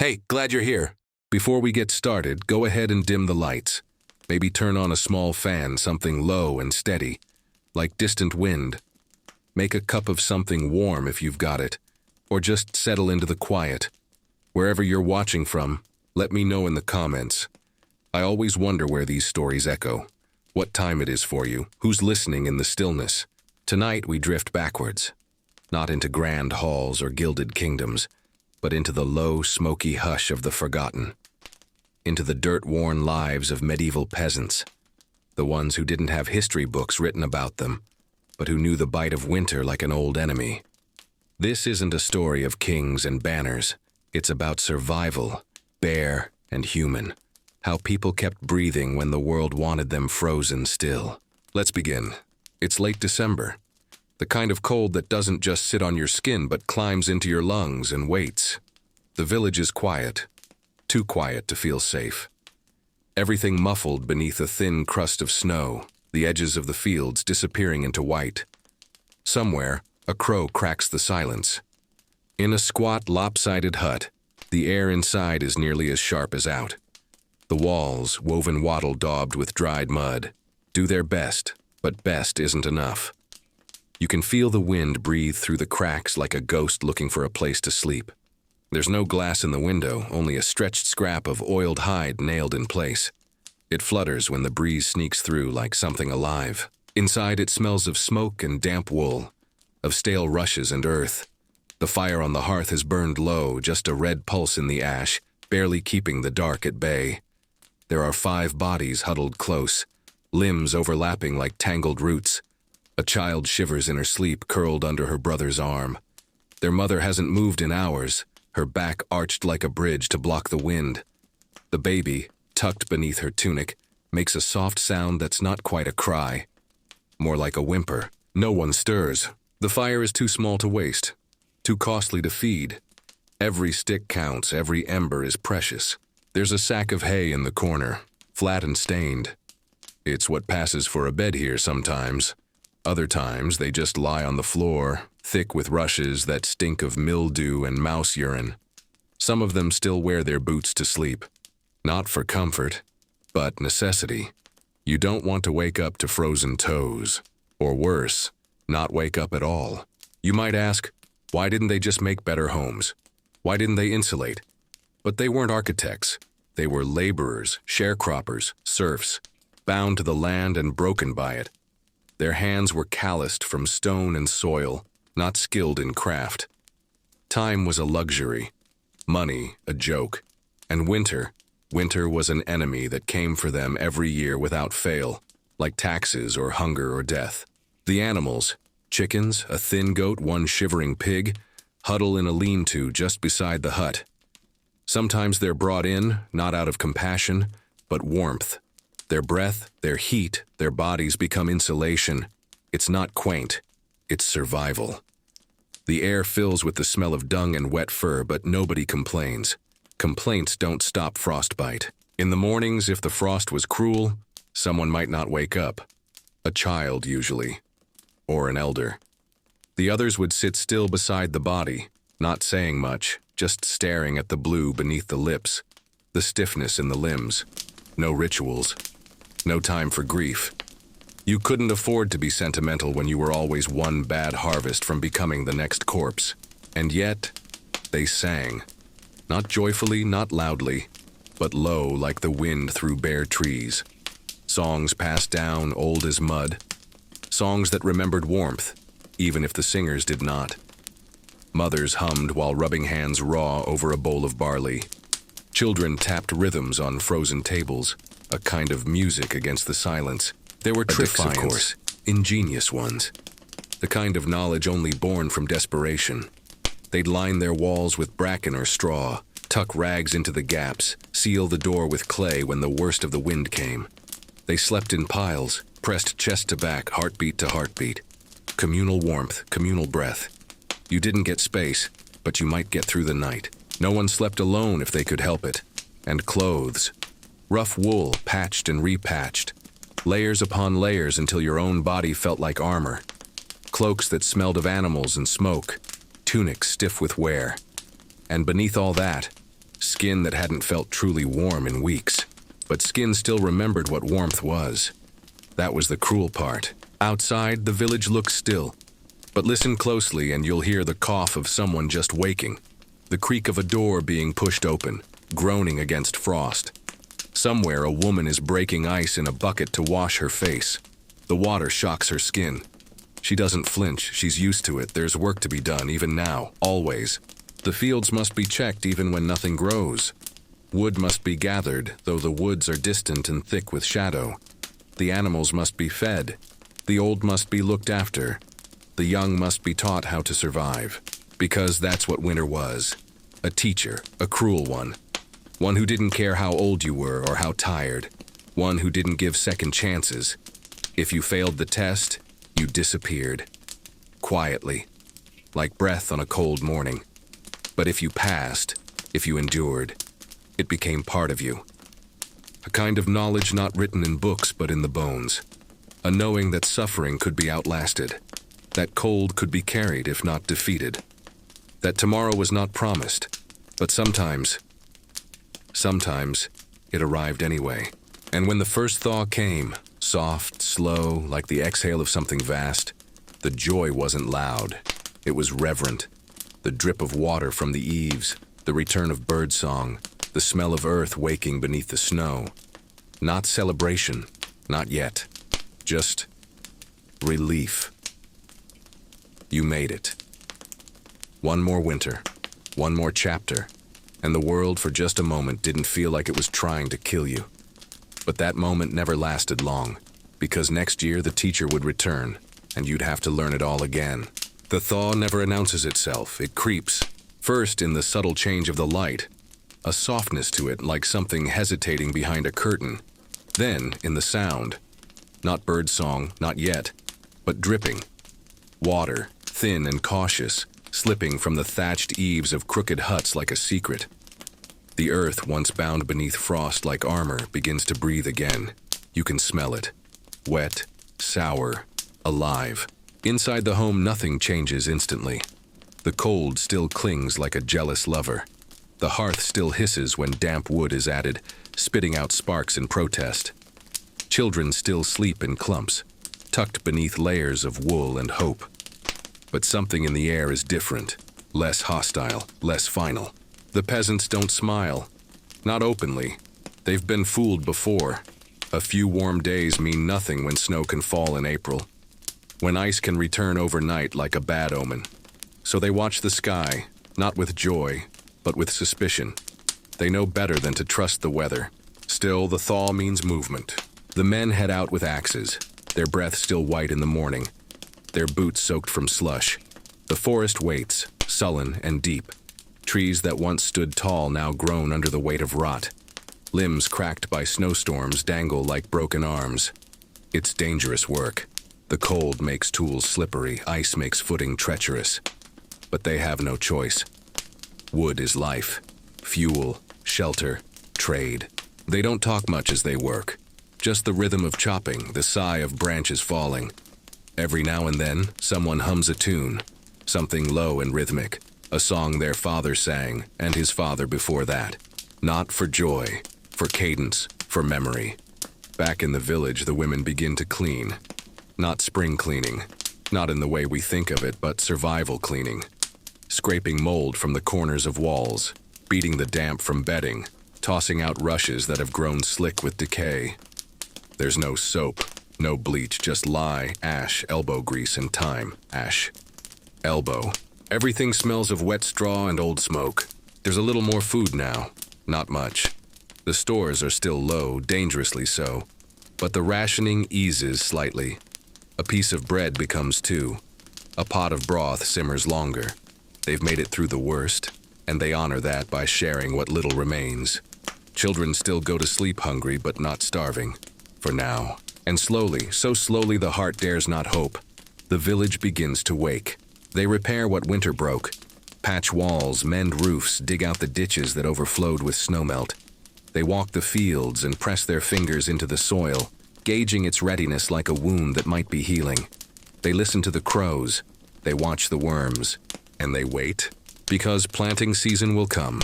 Hey, glad you're here. Before we get started, go ahead and dim the lights. Maybe turn on a small fan, something low and steady, like distant wind. Make a cup of something warm if you've got it, or just settle into the quiet. Wherever you're watching from, let me know in the comments. I always wonder where these stories echo, what time it is for you, who's listening in the stillness. Tonight we drift backwards, not into grand halls or gilded kingdoms, but into the low, smoky hush of the forgotten, into the dirt-worn lives of medieval peasants, the ones who didn't have history books written about them, but who knew the bite of winter like an old enemy. This isn't a story of kings and banners. It's about survival, bare and human, how people kept breathing when the world wanted them frozen still. Let's begin. It's late December, the kind of cold that doesn't just sit on your skin but climbs into your lungs and waits. The village is quiet, too quiet to feel safe. Everything muffled beneath a thin crust of snow, the edges of the fields disappearing into white. Somewhere, a crow cracks the silence. In a squat, lopsided hut, the air inside is nearly as sharp as out. The walls, woven wattle daubed with dried mud, do their best, but best isn't enough. You can feel the wind breathe through the cracks like a ghost looking for a place to sleep. There's no glass in the window, only a stretched scrap of oiled hide nailed in place. It flutters when the breeze sneaks through like something alive. Inside it smells of smoke and damp wool, of stale rushes and earth. The fire on the hearth has burned low, just a red pulse in the ash, barely keeping the dark at bay. There are 5 bodies huddled close, limbs overlapping like tangled roots. A child shivers in her sleep, curled under her brother's arm. Their mother hasn't moved in hours, her back arched like a bridge to block the wind. The baby, tucked beneath her tunic, makes a soft sound that's not quite a cry, more like a whimper. No one stirs. The fire is too small to waste, too costly to feed. Every stick counts, every ember is precious. There's a sack of hay in the corner, flat and stained. It's what passes for a bed here sometimes. Other times they just lie on the floor, thick with rushes that stink of mildew and mouse urine. Some of them still wear their boots to sleep. Not for comfort, but necessity. You don't want to wake up to frozen toes. Or worse, not wake up at all. You might ask, why didn't they just make better homes? Why didn't they insulate? But they weren't architects. They were laborers, sharecroppers, serfs, bound to the land and broken by it. Their hands were calloused from stone and soil, not skilled in craft. Time was a luxury, money a joke, and winter was an enemy that came for them every year without fail, like taxes or hunger or death. The animals, chickens, a thin goat, one shivering pig, huddle in a lean-to just beside the hut. Sometimes they're brought in, not out of compassion, but warmth. Their breath, their heat, their bodies become insulation. It's not quaint, it's survival. The air fills with the smell of dung and wet fur, but nobody complains. Complaints don't stop frostbite. In the mornings, if the frost was cruel, someone might not wake up. A child, usually. Or an elder. The others would sit still beside the body, not saying much, just staring at the blue beneath the lips, the stiffness in the limbs. No rituals. No time for grief. You couldn't afford to be sentimental when you were always one bad harvest from becoming the next corpse. And yet, they sang. Not joyfully, not loudly, but low like the wind through bare trees. Songs passed down, old as mud. Songs that remembered warmth, even if the singers did not. Mothers hummed while rubbing hands raw over a bowl of barley. Children tapped rhythms on frozen tables, a kind of music against the silence. There were tricks, of course, ingenious ones. The kind of knowledge only born from desperation. They'd line their walls with bracken or straw, tuck rags into the gaps, seal the door with clay when the worst of the wind came. They slept in piles, pressed chest to back, heartbeat to heartbeat. Communal warmth, communal breath. You didn't get space, but you might get through the night. No one slept alone if they could help it. And clothes. Rough wool, patched and repatched. Layers upon layers until your own body felt like armor. Cloaks that smelled of animals and smoke. Tunics stiff with wear. And beneath all that, Skin that hadn't felt truly warm in weeks. But skin still remembered what warmth was. That was the cruel part. Outside, the village looked still. But listen closely and you'll hear the cough of someone just waking. The creak of a door being pushed open, groaning against frost. Somewhere a woman is breaking ice in a bucket to wash her face. The water shocks her skin. She doesn't flinch, she's used to it. There's work to be done, even now, always. The fields must be checked even when nothing grows. Wood must be gathered, though the woods are distant and thick with shadow. The animals must be fed. The old must be looked after. The young must be taught how to survive. Because that's what winter was. A teacher, a cruel one. One who didn't care how old you were or how tired. One who didn't give second chances. If you failed the test, you disappeared. Quietly. Like breath on a cold morning. But if you passed, if you endured, it became part of you. A kind of knowledge not written in books but in the bones. A knowing that suffering could be outlasted. That cold could be carried if not defeated. That tomorrow was not promised, but sometimes it arrived anyway. And when the first thaw came, soft, slow, like the exhale of something vast, the joy wasn't loud. It was reverent. The drip of water from the eaves, the return of birdsong, the smell of earth waking beneath the snow. Not celebration, not yet. Just relief. You made it. One more winter, one more chapter, and the world for just a moment didn't feel like it was trying to kill you. But that moment never lasted long, because next year the teacher would return, and you'd have to learn it all again. The thaw never announces itself, it creeps. First in the subtle change of the light, a softness to it like something hesitating behind a curtain. Then in the sound, not birdsong, not yet, but dripping. Water, thin and cautious, slipping from the thatched eaves of crooked huts like a secret. The earth, once bound beneath frost like armor, begins to breathe again. You can smell it. Wet, sour, alive. Inside the home, nothing changes instantly. The cold still clings like a jealous lover. The hearth still hisses when damp wood is added, spitting out sparks in protest. Children still sleep in clumps, tucked beneath layers of wool and hope. But something in the air is different, less hostile, less final. The peasants don't smile, not openly. They've been fooled before. A few warm days mean nothing when snow can fall in April, when ice can return overnight like a bad omen. So they watch the sky, not with joy, but with suspicion. They know better than to trust the weather. Still, the thaw means movement. The men head out with axes, their breath still white in the morning, their boots soaked from slush. The forest waits, sullen and deep. Trees that once stood tall now groan under the weight of rot. Limbs cracked by snowstorms dangle like broken arms. It's dangerous work. The cold makes tools slippery, ice makes footing treacherous. But they have no choice. Wood is life. Fuel, shelter, trade. They don't talk much as they work. Just the rhythm of chopping, the sigh of branches falling. Every now and then, someone hums a tune, something low and rhythmic, a song their father sang, and his father before that. Not for joy, for cadence, for memory. Back in the village, the women begin to clean. Not spring cleaning, not in the way we think of it, but survival cleaning. Scraping mold from the corners of walls, beating the damp from bedding, tossing out rushes that have grown slick with decay. There's no soap, no bleach, just lye, ash, elbow grease, and time. Ash. Elbow. Everything smells of wet straw and old smoke. There's a little more food now. Not much. The stores are still low, dangerously so. But the rationing eases slightly. A piece of bread becomes two. A pot of broth simmers longer. They've made it through the worst, and they honor that by sharing what little remains. Children still go to sleep hungry but not starving. For now. And slowly, so slowly the heart dares not hope, the village begins to wake. They repair what winter broke. Patch walls, mend roofs, dig out the ditches that overflowed with snowmelt. They walk the fields and press their fingers into the soil, gauging its readiness like a wound that might be healing. They listen to the crows, they watch the worms, and they wait, because planting season will come.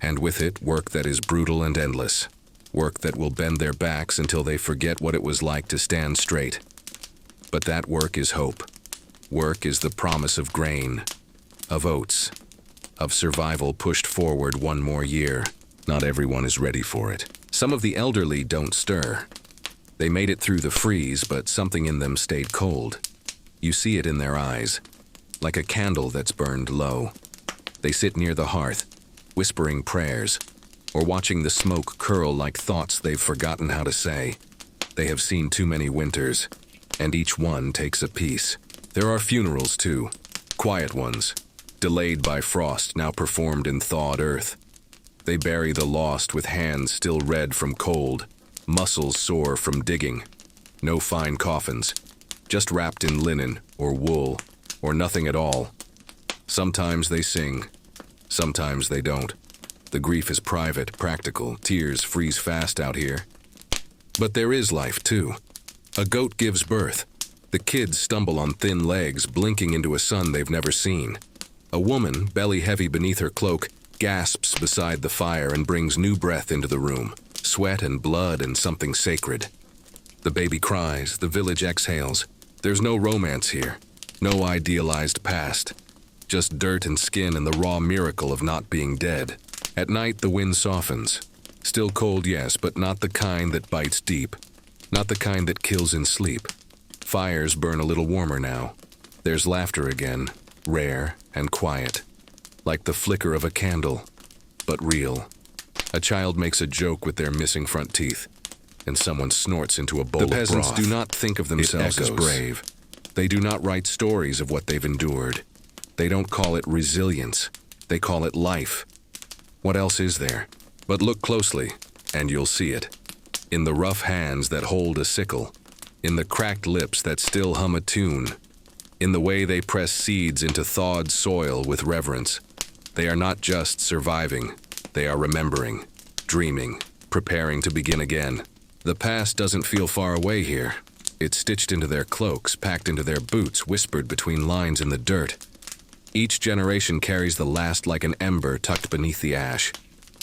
And with it, work that is brutal and endless. Work that will bend their backs until they forget what it was like to stand straight. But that work is hope. Work is the promise of grain, of oats, of survival pushed forward one more year. Not everyone is ready for it. Some of the elderly don't stir. They made it through the freeze, but something in them stayed cold. You see it in their eyes, like a candle that's burned low. They sit near the hearth, whispering prayers, or watching the smoke curl like thoughts they've forgotten how to say. They have seen too many winters, and each one takes a piece. There are funerals too, quiet ones, delayed by frost, now performed in thawed earth. They bury the lost with hands still red from cold, muscles sore from digging. No fine coffins, just wrapped in linen or wool, or nothing at all. Sometimes they sing, sometimes they don't. The grief is private, practical, tears freeze fast out here. But there is life too. A goat gives birth. The kids stumble on thin legs, blinking into a sun they've never seen. A woman, belly heavy beneath her cloak, gasps beside the fire and brings new breath into the room. Sweat and blood and something sacred. The baby cries, the village exhales. There's no romance here, no idealized past. Just dirt and skin and the raw miracle of not being dead. At night the wind softens. Still cold, yes, but not the kind that bites deep. Not the kind that kills in sleep. Fires burn a little warmer now. There's laughter again, rare and quiet. Like the flicker of a candle, but real. A child makes a joke with their missing front teeth, and someone snorts into a bowl of broth. The peasants do not think of themselves as brave. They do not write stories of what they've endured. They don't call it resilience. They call it life. What else is there? But look closely, and you'll see it. In the rough hands that hold a sickle. In the cracked lips that still hum a tune. In the way they press seeds into thawed soil with reverence. They are not just surviving. They are remembering, dreaming, preparing to begin again. The past doesn't feel far away here. It's stitched into their cloaks, packed into their boots, whispered between lines in the dirt. Each generation carries the last like an ember tucked beneath the ash,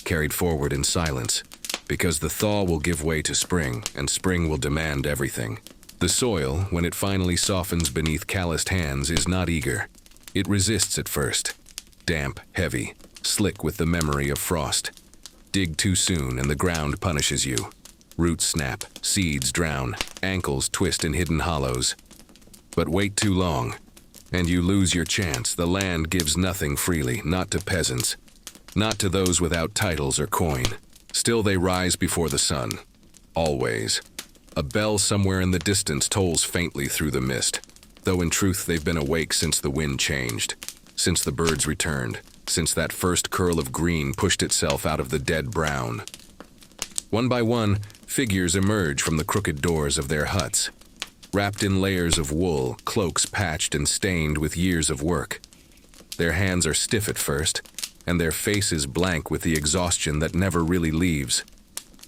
carried forward in silence, because the thaw will give way to spring, and spring will demand everything. The soil, when it finally softens beneath calloused hands, is not eager. It resists at first. Damp, heavy, slick with the memory of frost. Dig too soon and the ground punishes you. Roots snap, seeds drown, ankles twist in hidden hollows. But wait too long, and you lose your chance. The land gives nothing freely, not to peasants, not to those without titles or coin. Still they rise before the sun. Always. A bell somewhere in the distance tolls faintly through the mist, though in truth they've been awake since the wind changed, since the birds returned, since that first curl of green pushed itself out of the dead brown. One by one, figures emerge from the crooked doors of their huts, wrapped in layers of wool, cloaks patched and stained with years of work. Their hands are stiff at first, and their faces blank with the exhaustion that never really leaves.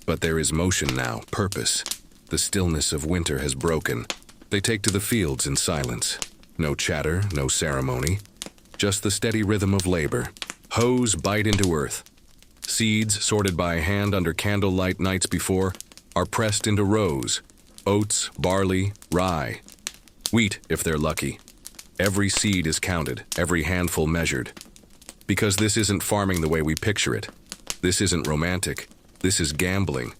But there is motion now, purpose. The stillness of winter has broken. They take to the fields in silence. No chatter, no ceremony. Just the steady rhythm of labor. Hoes bite into earth. Seeds, sorted by hand under candlelight nights before, are pressed into rows. Oats, barley, rye. Wheat, if they're lucky. Every seed is counted, every handful measured. Because this isn't farming the way we picture it. This isn't romantic. This is gambling.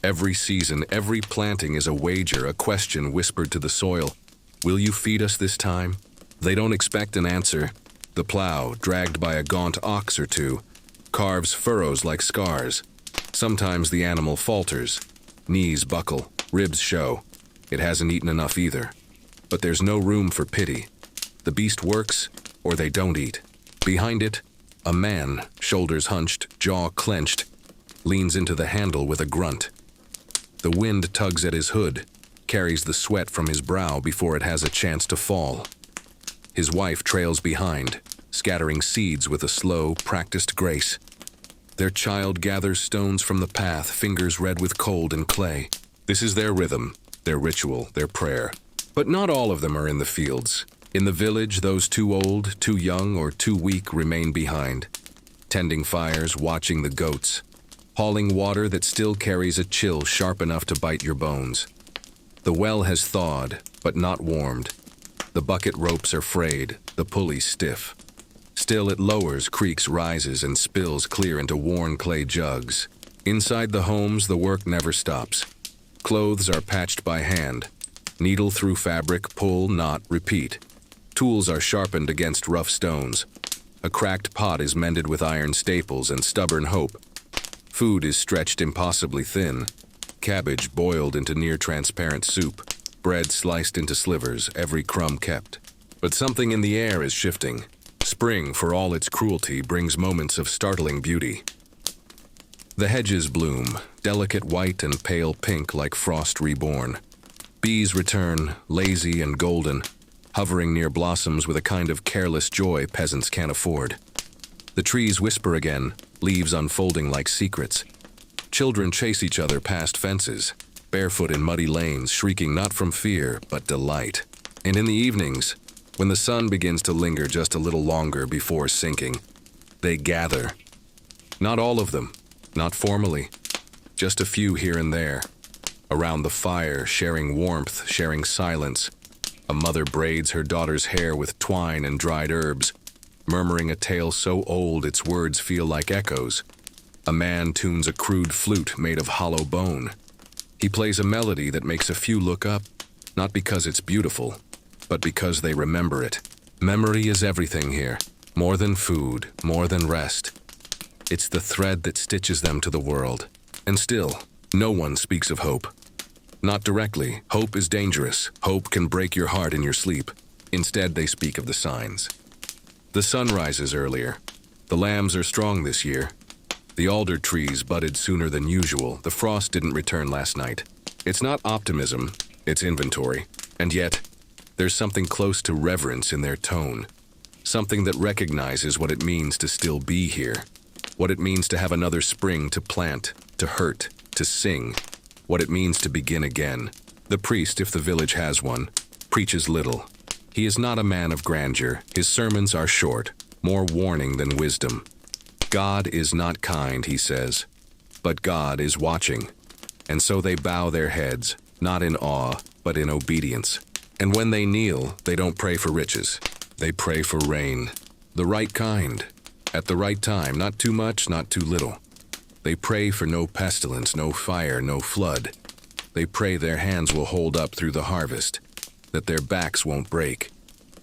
Every season, every planting is a wager, a question whispered to the soil. Will you feed us this time? They don't expect an answer. The plow, dragged by a gaunt ox or two, carves furrows like scars. Sometimes the animal falters. Knees buckle, ribs show. It hasn't eaten enough either. But there's no room for pity. The beast works, or they don't eat. Behind it, a man, shoulders hunched, jaw clenched, leans into the handle with a grunt. The wind tugs at his hood, carries the sweat from his brow before it has a chance to fall. His wife trails behind, scattering seeds with a slow, practiced grace. Their child gathers stones from the path, fingers red with cold and clay. This is their rhythm, their ritual, their prayer. But not all of them are in the fields. In the village, those too old, too young, or too weak remain behind. tending fires, watching the goats, hauling water that still carries a chill sharp enough to bite your bones. The well has thawed, but not warmed. The bucket ropes are frayed, the pulley stiff. Still it lowers, creaks, rises, and spills clear into worn clay jugs. Inside the homes, the work never stops. Clothes are patched by hand. Needle through fabric, pull, knot, repeat. Tools are sharpened against rough stones. A cracked pot is mended with iron staples and stubborn hope. Food is stretched impossibly thin. Cabbage boiled into near-transparent soup. Bread sliced into slivers, every crumb kept. But something in the air is shifting. Spring, for all its cruelty, brings moments of startling beauty. The hedges bloom, delicate white and pale pink like frost reborn. Bees return, lazy and golden, hovering near blossoms with a kind of careless joy peasants can't afford. The trees whisper again, leaves unfolding like secrets. Children chase each other past fences, barefoot in muddy lanes, shrieking not from fear, but delight. And in the evenings, when the sun begins to linger just a little longer before sinking, they gather. Not all of them, not formally, just a few here and there. Around the fire, sharing warmth, sharing silence. A mother braids her daughter's hair with twine and dried herbs, murmuring a tale so old its words feel like echoes. A man tunes a crude flute made of hollow bone. He plays a melody that makes a few look up, not because it's beautiful, but because they remember it. Memory is everything here, more than food, more than rest. It's the thread that stitches them to the world. And still, no one speaks of hope. Not directly. Hope is dangerous. Hope can break your heart in your sleep. Instead, they speak of the signs. The sun rises earlier. The lambs are strong this year. The alder trees budded sooner than usual. The frost didn't return last night. It's not optimism, it's inventory. And yet, there's something close to reverence in their tone. Something that recognizes what it means to still be here. What it means to have another spring to plant, to hurt, to sing. What it means to begin again. The priest, if the village has one, preaches little. He is not a man of grandeur. His sermons are short, more warning than wisdom. God is not kind, he says, but God is watching. And so they bow their heads, not in awe, but in obedience. And when they kneel, they don't pray for riches. They pray for rain. The right kind. At the right time, not too much, not too little. They pray for no pestilence, no fire, no flood. They pray their hands will hold up through the harvest, that their backs won't break,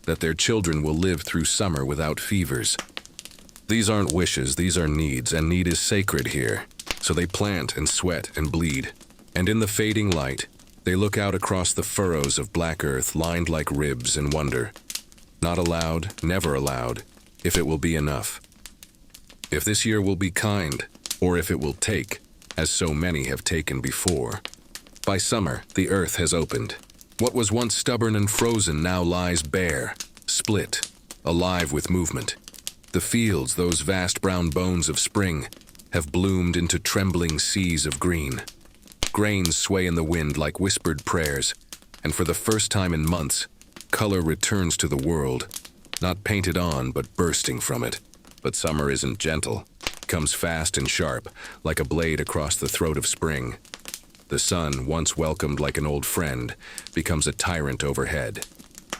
that their children will live through summer without fevers. These aren't wishes, these are needs, and need is sacred here. So they plant and sweat and bleed. And in the fading light, they look out across the furrows of black earth lined like ribs and wonder. Not allowed, never allowed, if it will be enough. If this year will be kind, or if it will take, as so many have taken before. By summer, the earth has opened. What was once stubborn and frozen now lies bare, split, alive with movement. The fields, those vast brown bones of spring, have bloomed into trembling seas of green. Grains sway in the wind like whispered prayers, and for the first time in months, color returns to the world, not painted on, but bursting from it. But summer isn't gentle. Comes fast and sharp, like a blade across the throat of spring. The sun, once welcomed like an old friend, becomes a tyrant overhead.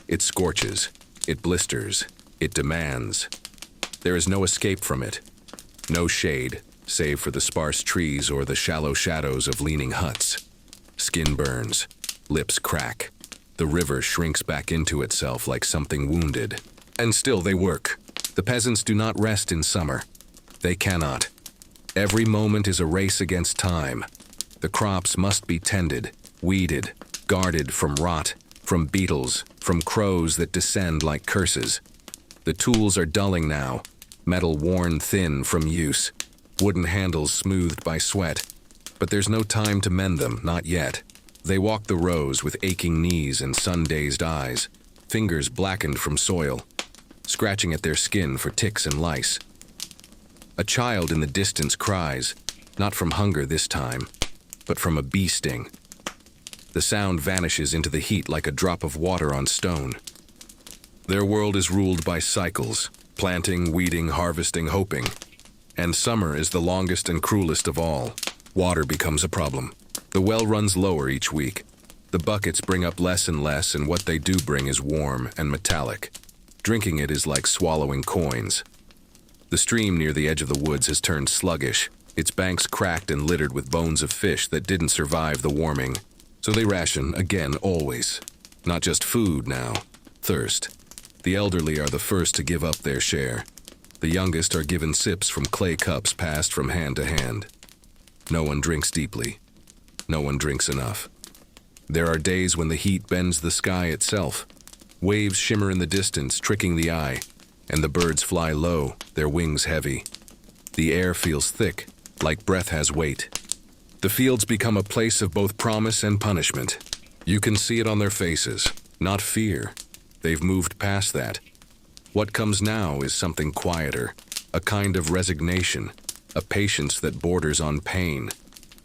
It scorches, it blisters, it demands. There is no escape from it. No shade, save for the sparse trees or the shallow shadows of leaning huts. Skin burns, lips crack. The river shrinks back into itself like something wounded. And still they work. The peasants do not rest in summer. They cannot. Every moment is a race against time. The crops must be tended, weeded, guarded from rot, from beetles, from crows that descend like curses. The tools are dulling now, metal worn thin from use, wooden handles smoothed by sweat. But there's no time to mend them, not yet. They walk the rows with aching knees and sun-dazed eyes, fingers blackened from soil, scratching at their skin for ticks and lice. A child in the distance cries, not from hunger this time, but from a bee sting. The sound vanishes into the heat like a drop of water on stone. Their world is ruled by cycles, planting, weeding, harvesting, hoping. And summer is the longest and cruelest of all. Water becomes a problem. The well runs lower each week. The buckets bring up less and less, and what they do bring is warm and metallic. Drinking it is like swallowing coins. The stream near the edge of the woods has turned sluggish, its banks cracked and littered with bones of fish that didn't survive the warming. So they ration again, always. Not just food now, thirst. The elderly are the first to give up their share. The youngest are given sips from clay cups passed from hand to hand. No one drinks deeply. No one drinks enough. There are days when the heat bends the sky itself. Waves shimmer in the distance, tricking the eye, and the birds fly low, their wings heavy. The air feels thick, like breath has weight. The fields become a place of both promise and punishment. You can see it on their faces, not fear. They've moved past that. What comes now is something quieter, a kind of resignation, a patience that borders on pain.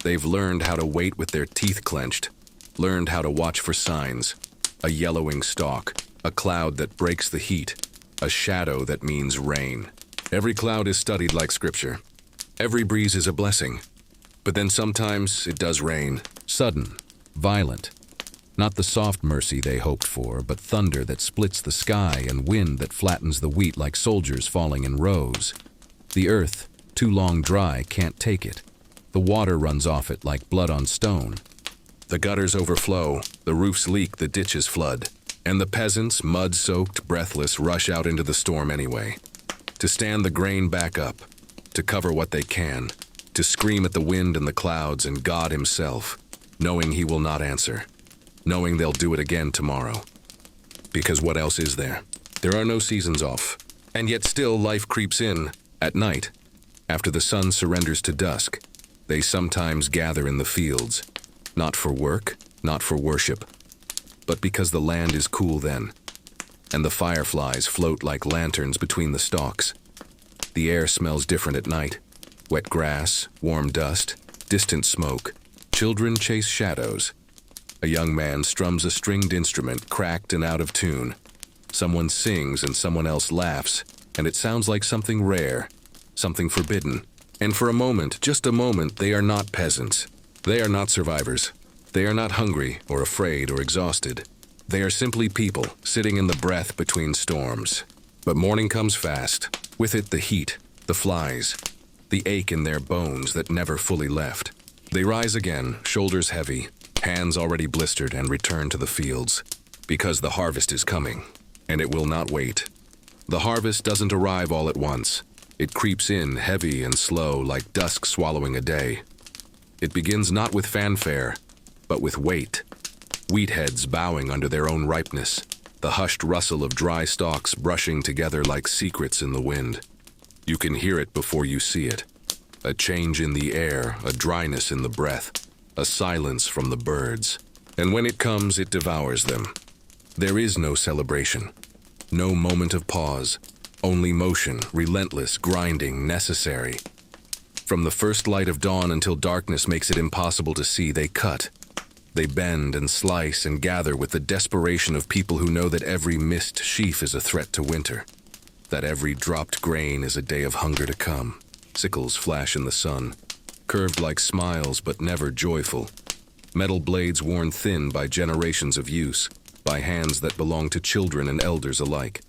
They've learned how to wait with their teeth clenched, learned how to watch for signs, a yellowing stalk, a cloud that breaks the heat, a shadow that means rain. Every cloud is studied like scripture. Every breeze is a blessing. But then sometimes it does rain, sudden, violent. Not the soft mercy they hoped for, but thunder that splits the sky and wind that flattens the wheat like soldiers falling in rows. The earth, too long dry, can't take it. The water runs off it like blood on stone. The gutters overflow, the roofs leak, the ditches flood. And the peasants, mud-soaked, breathless, rush out into the storm anyway. To stand the grain back up, to cover what they can, to scream at the wind and the clouds and God himself, knowing he will not answer, knowing they'll do it again tomorrow. Because what else is there? There are no seasons off. And yet still life creeps in, at night. After the sun surrenders to dusk, they sometimes gather in the fields, not for work, not for worship, but because the land is cool then, and the fireflies float like lanterns between the stalks. The air smells different at night. Wet grass, warm dust, distant smoke. Children chase shadows. A young man strums a stringed instrument, cracked and out of tune. Someone sings and someone else laughs, and it sounds like something rare, something forbidden. And for a moment, just a moment, they are not peasants. They are not survivors. They are not hungry or afraid or exhausted. They are simply people, sitting in the breath between storms. But morning comes fast. With it the heat, the flies, the ache in their bones that never fully left. They rise again, shoulders heavy, hands already blistered, and return to the fields. Because the harvest is coming, and it will not wait. The harvest doesn't arrive all at once. It creeps in heavy and slow, like dusk swallowing a day. It begins not with fanfare, but with weight. Wheat heads bowing under their own ripeness, the hushed rustle of dry stalks brushing together like secrets in the wind. You can hear it before you see it. A change in the air, a dryness in the breath, a silence from the birds. And when it comes, it devours them. There is no celebration, no moment of pause, only motion, relentless, grinding, necessary. From the first light of dawn until darkness makes it impossible to see, they cut. They bend and slice and gather with the desperation of people who know that every missed sheaf is a threat to winter, that every dropped grain is a day of hunger to come. Sickles flash in the sun, curved like smiles but never joyful. Metal blades worn thin by generations of use, by hands that belong to children and elders alike.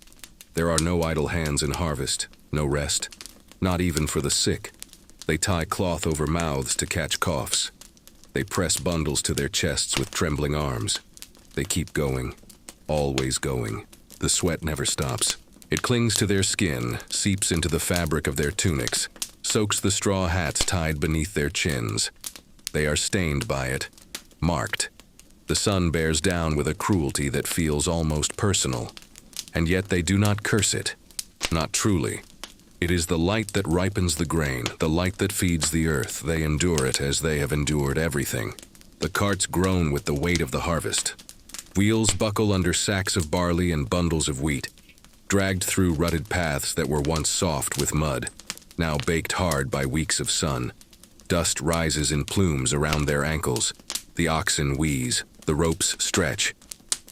There are no idle hands in harvest, no rest, not even for the sick. They tie cloth over mouths to catch coughs. They press bundles to their chests with trembling arms. They keep going, always going. The sweat never stops. It clings to their skin, seeps into the fabric of their tunics, soaks the straw hats tied beneath their chins. They are stained by it, marked. The sun bears down with a cruelty that feels almost personal. And yet they do not curse it, not truly. It is the light that ripens the grain, the light that feeds the earth. They endure it as they have endured everything. The carts groan with the weight of the harvest. Wheels buckle under sacks of barley and bundles of wheat, dragged through rutted paths that were once soft with mud, now baked hard by weeks of sun. Dust rises in plumes around their ankles. The oxen wheeze, the ropes stretch.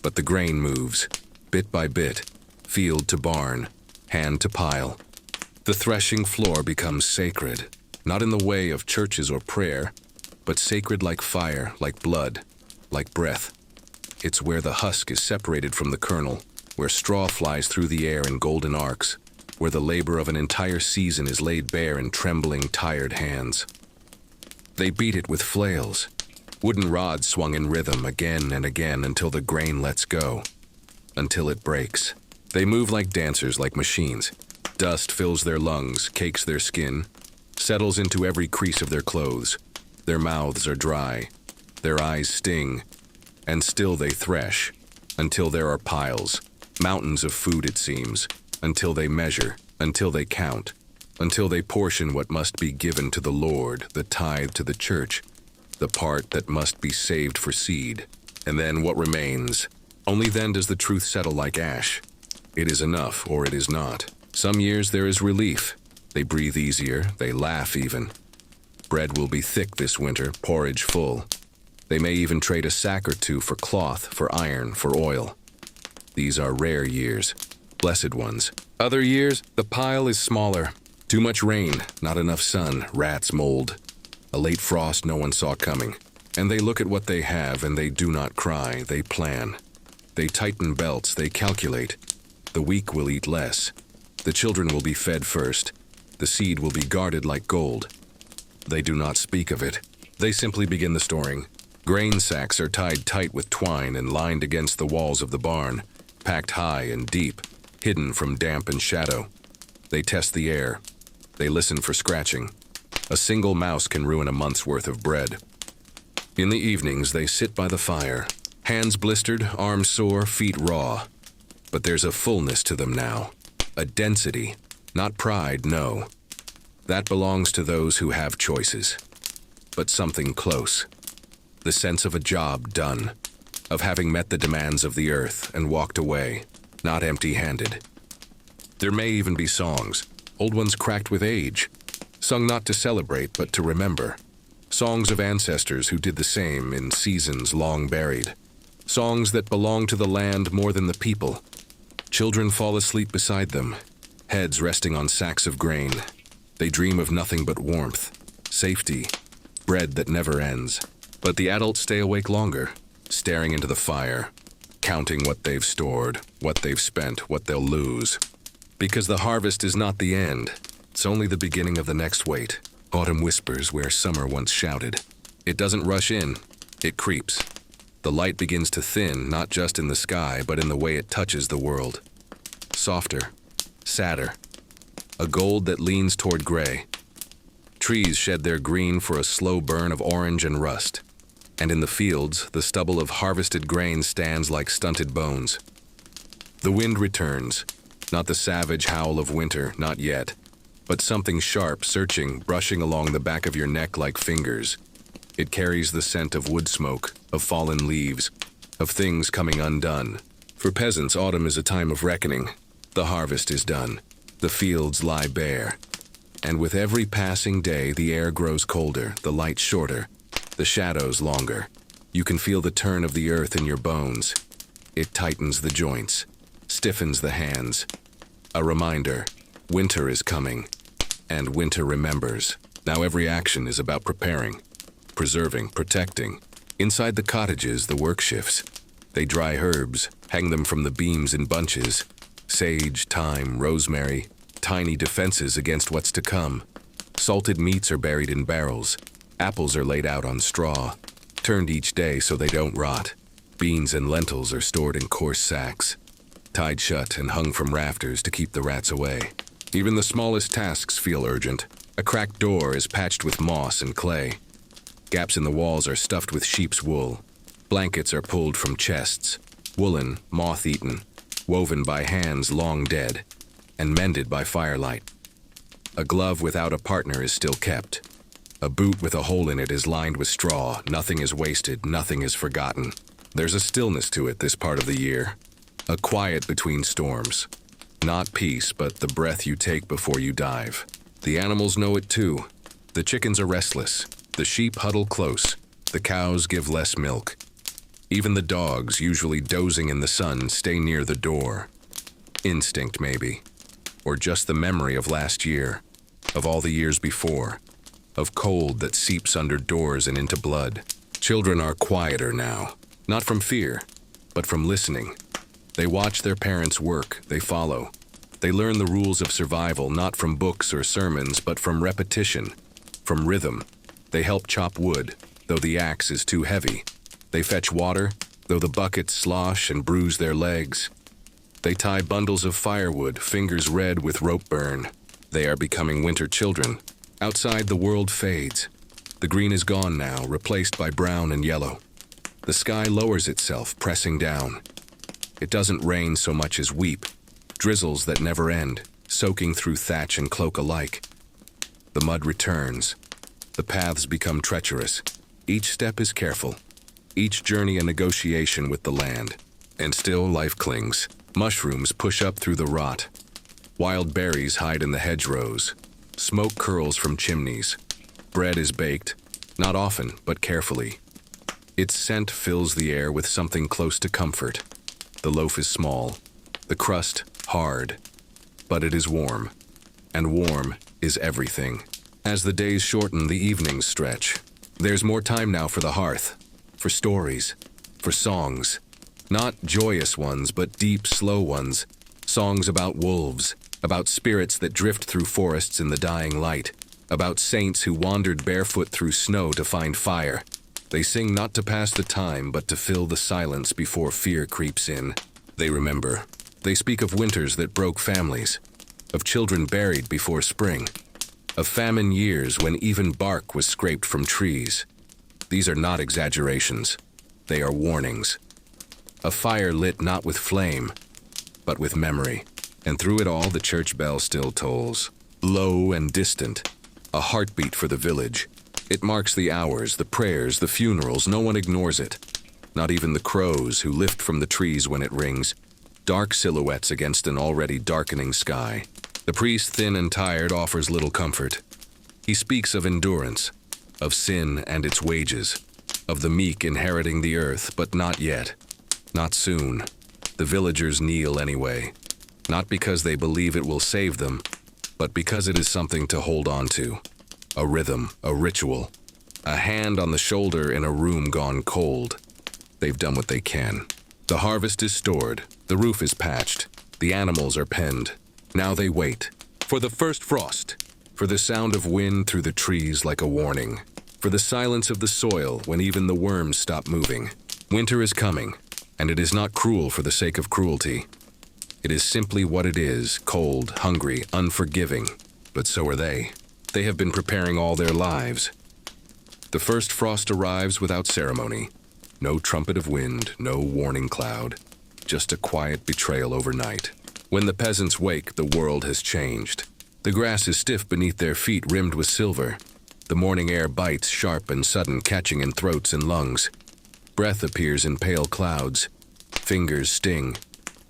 But the grain moves, bit by bit, field to barn, hand to pile. The threshing floor becomes sacred, not in the way of churches or prayer, but sacred like fire, like blood, like breath. It's where the husk is separated from the kernel, where straw flies through the air in golden arcs, where the labor of an entire season is laid bare in trembling, tired hands. They beat it with flails, wooden rods swung in rhythm again and again until the grain lets go, until it breaks. They move like dancers, like machines. Dust fills their lungs, cakes their skin, settles into every crease of their clothes. Their mouths are dry, their eyes sting, and still they thresh, until there are piles, mountains of food it seems, until they measure, until they count, until they portion what must be given to the Lord, the tithe to the church, the part that must be saved for seed. And then what remains? Only then does the truth settle like ash. It is enough, or it is not. Some years there is relief. They breathe easier, they laugh even. Bread will be thick this winter, porridge full. They may even trade a sack or two for cloth, for iron, for oil. These are rare years, blessed ones. Other years, the pile is smaller. Too much rain, not enough sun, rats, mold. A late frost no one saw coming. And they look at what they have and they do not cry, they plan. They tighten belts, they calculate. The weak will eat less. The children will be fed first. The seed will be guarded like gold. They do not speak of it. They simply begin the storing. Grain sacks are tied tight with twine and lined against the walls of the barn, packed high and deep, hidden from damp and shadow. They test the air. They listen for scratching. A single mouse can ruin a month's worth of bread. In the evenings, they sit by the fire, hands blistered, arms sore, feet raw. But there's a fullness to them now, a density, not pride, no. That belongs to those who have choices. But something close. The sense of a job done, of having met the demands of the earth and walked away, not empty-handed. There may even be songs, old ones cracked with age, sung not to celebrate but to remember. Songs of ancestors who did the same in seasons long buried. Songs that belong to the land more than the people. Children fall asleep beside them, heads resting on sacks of grain. They dream of nothing but warmth, safety, bread that never ends. But the adults stay awake longer, staring into the fire, counting what they've stored, what they've spent, what they'll lose. Because the harvest is not the end. It's only the beginning of the next wait. Autumn whispers where summer once shouted. It doesn't rush in, it creeps. The light begins to thin, not just in the sky, but in the way it touches the world. Softer, sadder. A gold that leans toward gray. Trees shed their green for a slow burn of orange and rust. And in the fields, the stubble of harvested grain stands like stunted bones. The wind returns, not the savage howl of winter, not yet, but something sharp, searching, brushing along the back of your neck like fingers. It carries the scent of wood smoke, of fallen leaves, of things coming undone. For peasants, autumn is a time of reckoning. The harvest is done. The fields lie bare. And with every passing day, the air grows colder, the light shorter, the shadows longer. You can feel the turn of the earth in your bones. It tightens the joints, stiffens the hands. A reminder, winter is coming, and winter remembers. Now every action is about preparing, preserving, protecting. Inside the cottages, the work shifts. They dry herbs, hang them from the beams in bunches. Sage, thyme, rosemary, tiny defenses against what's to come. Salted meats are buried in barrels. Apples are laid out on straw, turned each day so they don't rot. Beans and lentils are stored in coarse sacks, tied shut and hung from rafters to keep the rats away. Even the smallest tasks feel urgent. A cracked door is patched with moss and clay. Gaps in the walls are stuffed with sheep's wool. Blankets are pulled from chests, woolen, moth-eaten, woven by hands long dead, and mended by firelight. A glove without a partner is still kept. A boot with a hole in it is lined with straw. Nothing is wasted, nothing is forgotten. There's a stillness to it this part of the year. A quiet between storms. Not peace, but the breath you take before you dive. The animals know it too. The chickens are restless. The sheep huddle close. The cows give less milk. Even the dogs, usually dozing in the sun, stay near the door. Instinct, maybe. or just the memory of last year, of all the years before, of cold that seeps under doors and into blood. Children are quieter now, not from fear, but from listening. They watch their parents work, they follow. They learn the rules of survival not from books or sermons, but from repetition, from rhythm. They help chop wood, though the axe is too heavy. They fetch water, though the buckets slosh and bruise their legs. They tie bundles of firewood, fingers red with rope burn. They are becoming winter children. Outside, the world fades. The green is gone now, replaced by brown and yellow. The sky lowers itself, pressing down. It doesn't rain so much as weep, drizzles that never end, soaking through thatch and cloak alike. The mud returns. The paths become treacherous. Each step is careful. Each journey a negotiation with the land. And still life clings. Mushrooms push up through the rot. Wild berries hide in the hedgerows. Smoke curls from chimneys. Bread is baked, not often, but carefully. Its scent fills the air with something close to comfort. The loaf is small, the crust hard, but it is warm. And warm is everything. As the days shorten, the evenings stretch. There's more time now for the hearth, for stories, for songs. Not joyous ones, but deep, slow ones. Songs about wolves, about spirits that drift through forests in the dying light, about saints who wandered barefoot through snow to find fire. They sing not to pass the time, but to fill the silence before fear creeps in. They remember. They speak of winters that broke families, of children buried before spring, of famine years when even bark was scraped from trees. These are not exaggerations. They are warnings. A fire lit not with flame, but with memory. And through it all, the church bell still tolls, low and distant, a heartbeat for the village. It marks the hours, the prayers, the funerals. No one ignores it. Not even the crows who lift from the trees when it rings, dark silhouettes against an already darkening sky. The priest, thin and tired, offers little comfort. He speaks of endurance, of sin and its wages, of the meek inheriting the earth, but not yet. Not soon. The villagers kneel anyway, not because they believe it will save them, but because it is something to hold on to. A rhythm, a ritual, a hand on the shoulder in a room gone cold. They've done what they can. The harvest is stored, the roof is patched, the animals are penned. Now they wait for the first frost, for the sound of wind through the trees like a warning, for the silence of the soil when even the worms stop moving. Winter is coming. And it is not cruel for the sake of cruelty. It is simply what it is, cold, hungry, unforgiving. But so are they. They have been preparing all their lives. The first frost arrives without ceremony. No trumpet of wind, no warning cloud. Just a quiet betrayal overnight. When the peasants wake, the world has changed. The grass is stiff beneath their feet, rimmed with silver. The morning air bites, sharp and sudden, catching in throats and lungs. Breath appears in pale clouds. Fingers sting.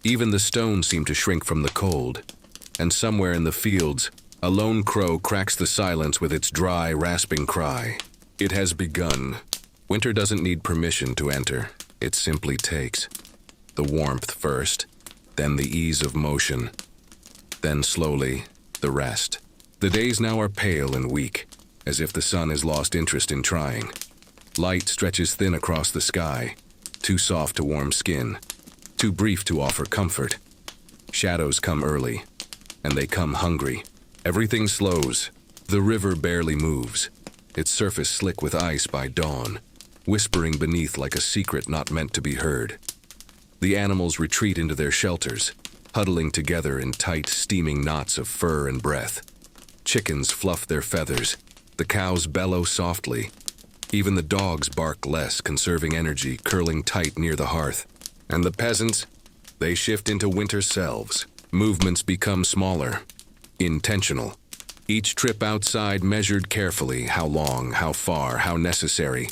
Even the stones seem to shrink from the cold. And somewhere in the fields, a lone crow cracks the silence with its dry, rasping cry. It has begun. Winter doesn't need permission to enter. It simply takes. The warmth first, then the ease of motion. Then slowly, the rest. The days now are pale and weak, as if the sun has lost interest in trying. Light stretches thin across the sky, too soft to warm skin, too brief to offer comfort. Shadows come early, and they come hungry. Everything slows. The river barely moves, its surface slick with ice by dawn, whispering beneath like a secret not meant to be heard. The animals retreat into their shelters, huddling together in tight, steaming knots of fur and breath. Chickens fluff their feathers. The cows bellow softly. Even the dogs bark less, conserving energy, curling tight near the hearth. And the peasants, they shift into winter selves. Movements become smaller, intentional. Each trip outside measured carefully, how long, how far, how necessary.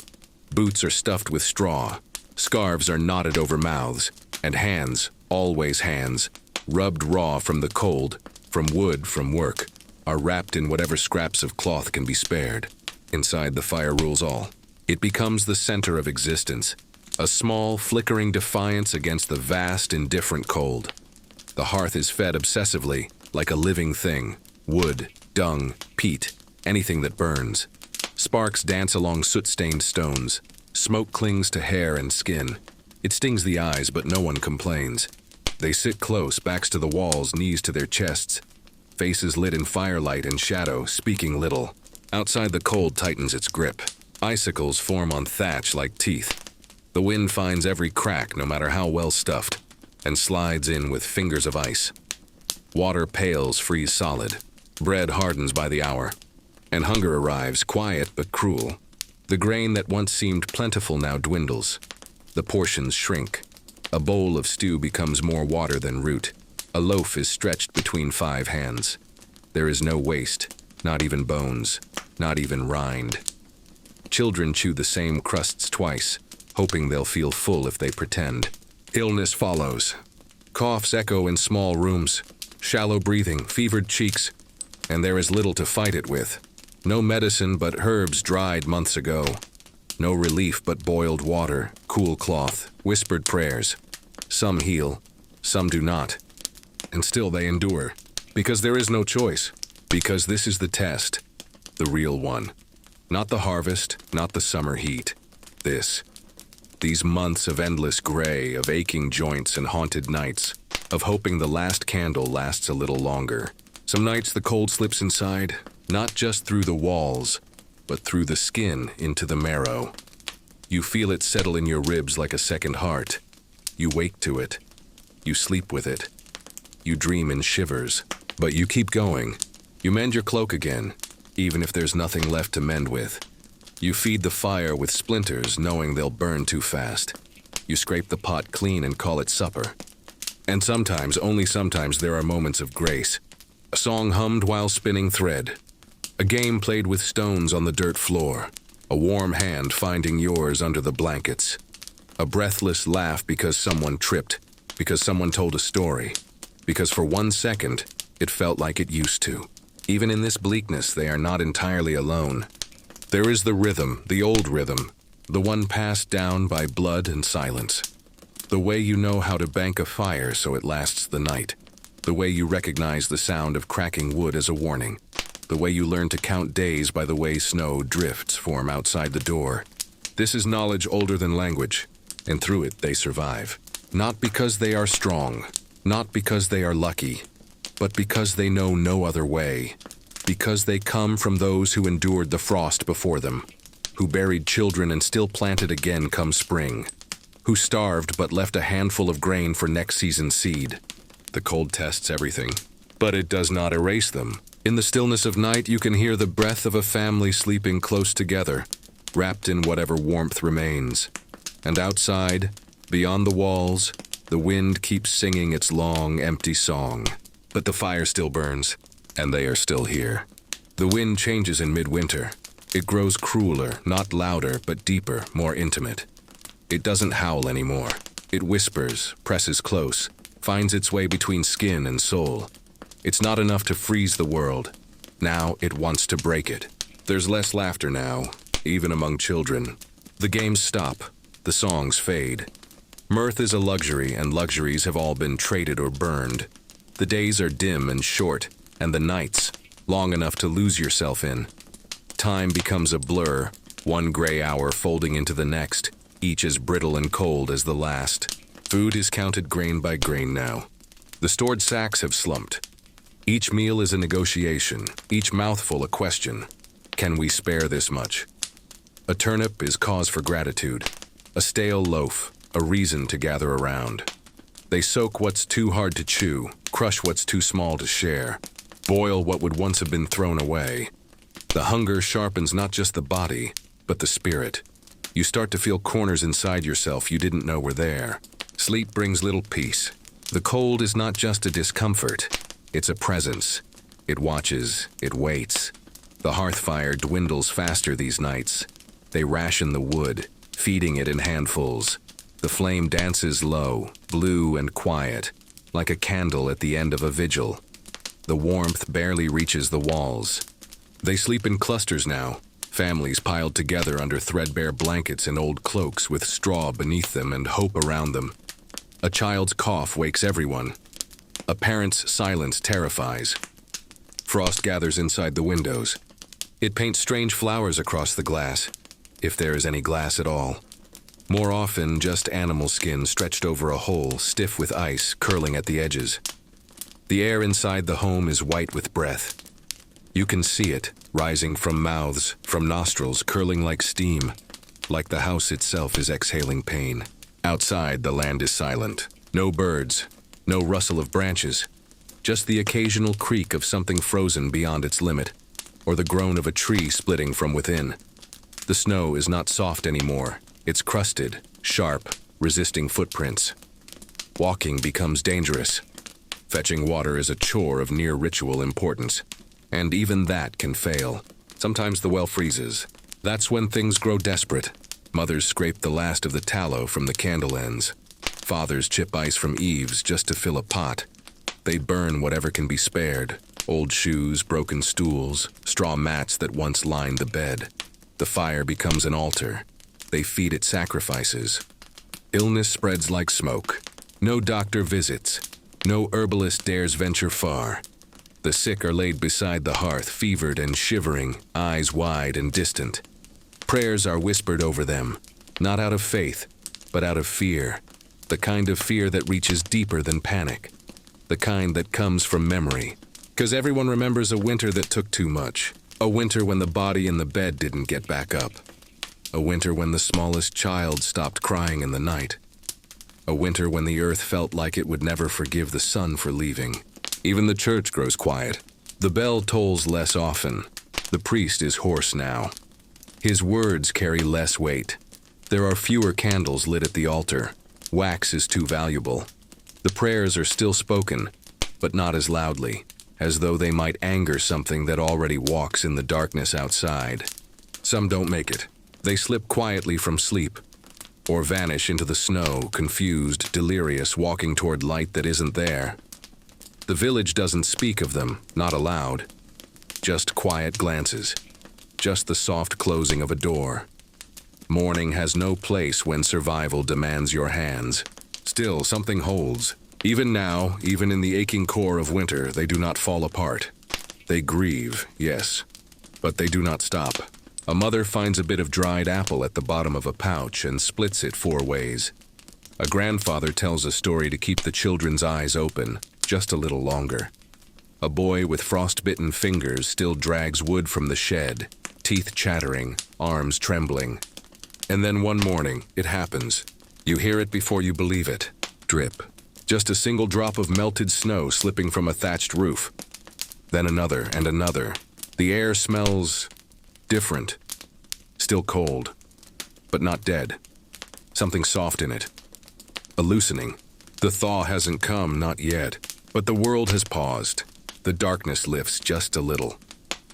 Boots are stuffed with straw, scarves are knotted over mouths, and hands, always hands, rubbed raw from the cold, from wood, from work, are wrapped in whatever scraps of cloth can be spared. Inside, the fire rules all. It becomes the center of existence, a small, flickering defiance against the vast, indifferent cold. The hearth is fed obsessively, like a living thing. Wood, dung, peat, anything that burns. Sparks dance along soot-stained stones. Smoke clings to hair and skin. It stings the eyes, but no one complains. They sit close, backs to the walls, knees to their chests. Faces lit in firelight and shadow, speaking little. Outside, the cold tightens its grip. Icicles form on thatch like teeth. The wind finds every crack, no matter how well stuffed, and slides in with fingers of ice. Water pails freeze solid. Bread hardens by the hour. And hunger arrives, quiet but cruel. The grain that once seemed plentiful now dwindles. The portions shrink. A bowl of stew becomes more water than root. A loaf is stretched between 5 hands. There is no waste, not even bones, not even rind. Children chew the same crusts twice, hoping they'll feel full if they pretend. Illness follows. Coughs echo in small rooms, shallow breathing, fevered cheeks, and there is little to fight it with. No medicine but herbs dried months ago. No relief but boiled water, cool cloth, whispered prayers. Some heal, some do not. And still they endure, because there is no choice, because this is the test, the real one. Not the harvest, not the summer heat. These months of endless gray, of aching joints and haunted nights, of hoping the last candle lasts a little longer. Some nights the cold slips inside, not just through the walls, but through the skin into the marrow. You feel it settle in your ribs like a second heart. You wake to it. You sleep with it. You dream in shivers, but you keep going. You mend your cloak again, even if there's nothing left to mend with. You feed the fire with splinters, knowing they'll burn too fast. You scrape the pot clean and call it supper. And sometimes, only sometimes, there are moments of grace. A song hummed while spinning thread. A game played with stones on the dirt floor. A warm hand finding yours under the blankets. A breathless laugh because someone tripped, because someone told a story, because for 1 second, it felt like it used to. Even in this bleakness, they are not entirely alone. There is the rhythm, the old rhythm, the one passed down by blood and silence. The way you know how to bank a fire so it lasts the night. The way you recognize the sound of cracking wood as a warning. The way you learn to count days by the way snow drifts form outside the door. This is knowledge older than language, and through it they survive. Not because they are strong, not because they are lucky, but because they know no other way. Because they come from those who endured the frost before them, who buried children and still planted again come spring, who starved but left a handful of grain for next season's seed. The cold tests everything, but it does not erase them. In the stillness of night, you can hear the breath of a family sleeping close together, wrapped in whatever warmth remains. And outside, beyond the walls, the wind keeps singing its long, empty song. But the fire still burns, and they are still here. The wind changes in midwinter. It grows crueler, not louder, but deeper, more intimate. It doesn't howl anymore. It whispers, presses close, finds its way between skin and soul. It's not enough to freeze the world. Now it wants to break it. There's less laughter now, even among children. The games stop. The songs fade. Mirth is a luxury, and luxuries have all been traded or burned. The days are dim and short, and the nights, long enough to lose yourself in. Time becomes a blur, one gray hour folding into the next, each as brittle and cold as the last. Food is counted grain by grain now. The stored sacks have slumped. Each meal is a negotiation, each mouthful a question. Can we spare this much? A turnip is cause for gratitude. A stale loaf, a reason to gather around. They soak what's too hard to chew, crush what's too small to share, boil what would once have been thrown away. The hunger sharpens not just the body, but the spirit. You start to feel corners inside yourself you didn't know were there. Sleep brings little peace. The cold is not just a discomfort, it's a presence. It watches, it waits. The hearth fire dwindles faster these nights. They ration the wood, feeding it in handfuls. The flame dances low, blue and quiet, like a candle at the end of a vigil. The warmth barely reaches the walls. They sleep in clusters now, families piled together under threadbare blankets and old cloaks with straw beneath them and hope around them. A child's cough wakes everyone. A parent's silence terrifies. Frost gathers inside the windows. It paints strange flowers across the glass, if there is any glass at all. More often, just animal skin stretched over a hole, stiff with ice, curling at the edges. The air inside the home is white with breath. You can see it, rising from mouths, from nostrils, curling like steam, like the house itself is exhaling pain. Outside, the land is silent. No birds, no rustle of branches, just the occasional creak of something frozen beyond its limit, or the groan of a tree splitting from within. The snow is not soft anymore. It's crusted, sharp, resisting footprints. Walking becomes dangerous. Fetching water is a chore of near ritual importance. And even that can fail. Sometimes the well freezes. That's when things grow desperate. Mothers scrape the last of the tallow from the candle ends. Fathers chip ice from eaves just to fill a pot. They burn whatever can be spared. Old shoes, broken stools, straw mats that once lined the bed. The fire becomes an altar. They feed it sacrifices. Illness spreads like smoke. No doctor visits. No herbalist dares venture far. The sick are laid beside the hearth, fevered and shivering, eyes wide and distant. Prayers are whispered over them, not out of faith, but out of fear. The kind of fear that reaches deeper than panic. The kind that comes from memory. 'Cause everyone remembers a winter that took too much. A winter when the body in the bed didn't get back up. A winter when the smallest child stopped crying in the night. A winter when the earth felt like it would never forgive the sun for leaving. Even the church grows quiet. The bell tolls less often. The priest is hoarse now. His words carry less weight. There are fewer candles lit at the altar. Wax is too valuable. The prayers are still spoken, but not as loudly, as though they might anger something that already walks in the darkness outside. Some don't make it. They slip quietly from sleep, or vanish into the snow, confused, delirious, walking toward light that isn't there. The village doesn't speak of them, not aloud. Just quiet glances. Just the soft closing of a door. Mourning has no place when survival demands your hands. Still, something holds. Even now, even in the aching core of winter, they do not fall apart. They grieve, yes, but they do not stop. A mother finds a bit of dried apple at the bottom of a pouch and splits it 4 ways. A grandfather tells a story to keep the children's eyes open, just a little longer. A boy with frostbitten fingers still drags wood from the shed, teeth chattering, arms trembling. And then one morning, it happens. You hear it before you believe it. Drip. Just a single drop of melted snow slipping from a thatched roof. Then another and another. The air smells different. Still cold, but not dead. Something soft in it. A loosening. The thaw hasn't come, not yet. But the world has paused. The darkness lifts just a little.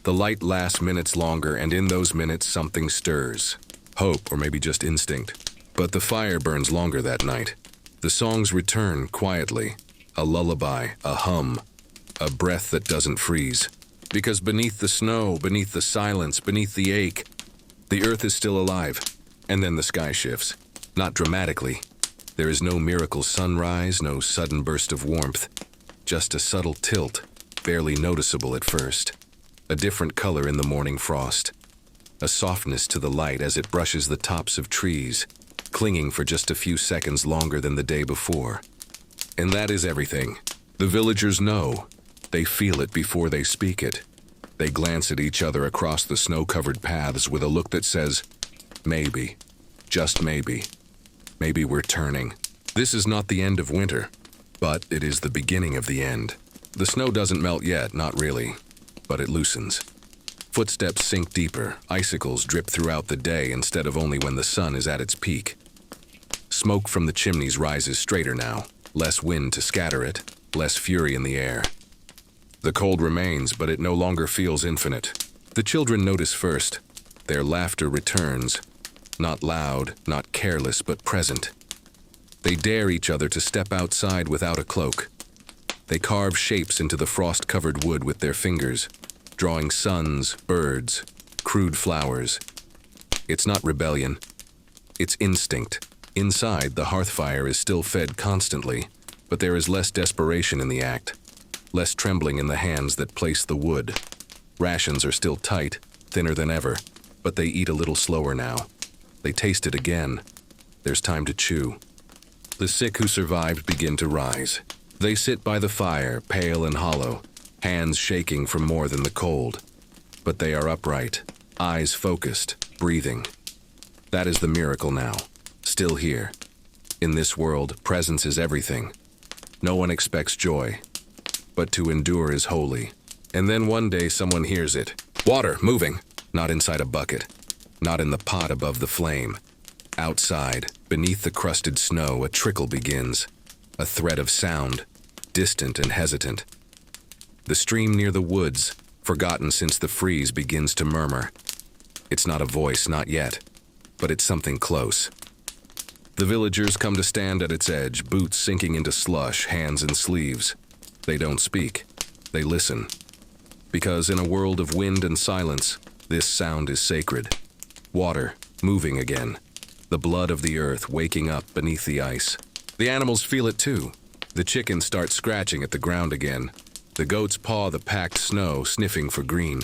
The light lasts minutes longer, and in those minutes something stirs. Hope, or maybe just instinct. But the fire burns longer that night. The songs return quietly. A lullaby, a hum, a breath that doesn't freeze. Because beneath the snow, beneath the silence, beneath the ache, the earth is still alive. And then the sky shifts. Not dramatically. There is no miracle sunrise, no sudden burst of warmth. Just a subtle tilt, barely noticeable at first. A different color in the morning frost. A softness to the light as it brushes the tops of trees, clinging for just a few seconds longer than the day before. And that is everything. The villagers know. They feel it before they speak it. They glance at each other across the snow-covered paths with a look that says, maybe, just maybe, maybe we're turning. This is not the end of winter, but it is the beginning of the end. The snow doesn't melt yet, not really, but it loosens. Footsteps sink deeper, icicles drip throughout the day instead of only when the sun is at its peak. Smoke from the chimneys rises straighter now, less wind to scatter it, less fury in the air. The cold remains, but it no longer feels infinite. The children notice first. Their laughter returns. Not loud, not careless, but present. They dare each other to step outside without a cloak. They carve shapes into the frost-covered wood with their fingers, drawing suns, birds, crude flowers. It's not rebellion. It's instinct. Inside, the hearth fire is still fed constantly, But there is less desperation in the act, less trembling in the hands that place the wood. Rations are still tight, thinner than ever, but they eat a little slower now. They taste it again. There's time to chew. The sick who survived begin to rise. They sit by the fire, pale and hollow, hands shaking from more than the cold. But they are upright, eyes focused, breathing. That is the miracle now, still here. In this world, presence is everything. No one expects joy, but to endure is holy. And then one day someone hears it. Water, moving, not inside a bucket, not in the pot above the flame. Outside, beneath the crusted snow, a trickle begins, a thread of sound, distant and hesitant. The stream near the woods, forgotten since the freeze, begins to murmur. It's not a voice, not yet, but it's something close. The villagers come to stand at its edge, boots sinking into slush, hands in sleeves. They don't speak, they listen. Because in a world of wind and silence, this sound is sacred. Water, moving again. The blood of the earth waking up beneath the ice. The animals feel it too. The chickens start scratching at the ground again. The goats paw the packed snow, sniffing for green.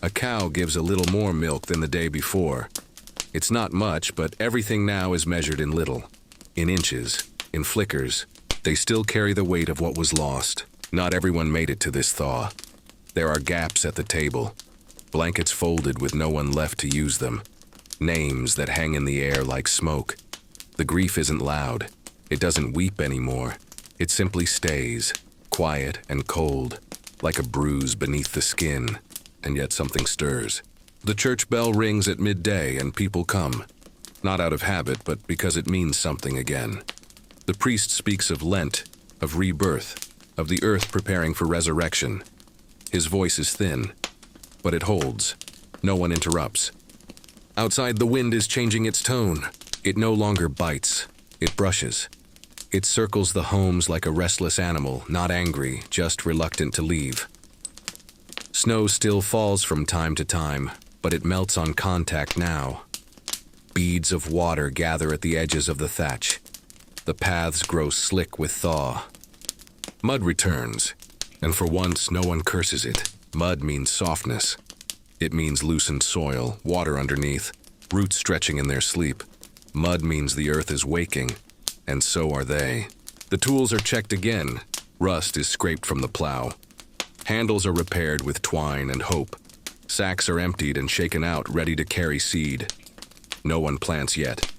A cow gives a little more milk than the day before. It's not much, but everything now is measured in little. In inches, in flickers. They still carry the weight of what was lost. Not everyone made it to this thaw. There are gaps at the table. Blankets folded with no one left to use them. Names that hang in the air like smoke. The grief isn't loud. It doesn't weep anymore. It simply stays, quiet and cold, like a bruise beneath the skin, and yet something stirs. The church bell rings at midday and people come, not out of habit, but because it means something again. The priest speaks of Lent, of rebirth, of the earth preparing for resurrection. His voice is thin, but it holds. No one interrupts. Outside, the wind is changing its tone. It no longer bites. It brushes. It circles the homes like a restless animal, not angry, just reluctant to leave. Snow still falls from time to time, but it melts on contact now. Beads of water gather at the edges of the thatch. The paths grow slick with thaw. Mud returns, and for once no one curses it. Mud means softness. It means loosened soil, water underneath, roots stretching in their sleep. Mud means the earth is waking, and so are they. The tools are checked again. Rust is scraped from the plow. Handles are repaired with twine and hope. Sacks are emptied and shaken out, ready to carry seed. No one plants yet.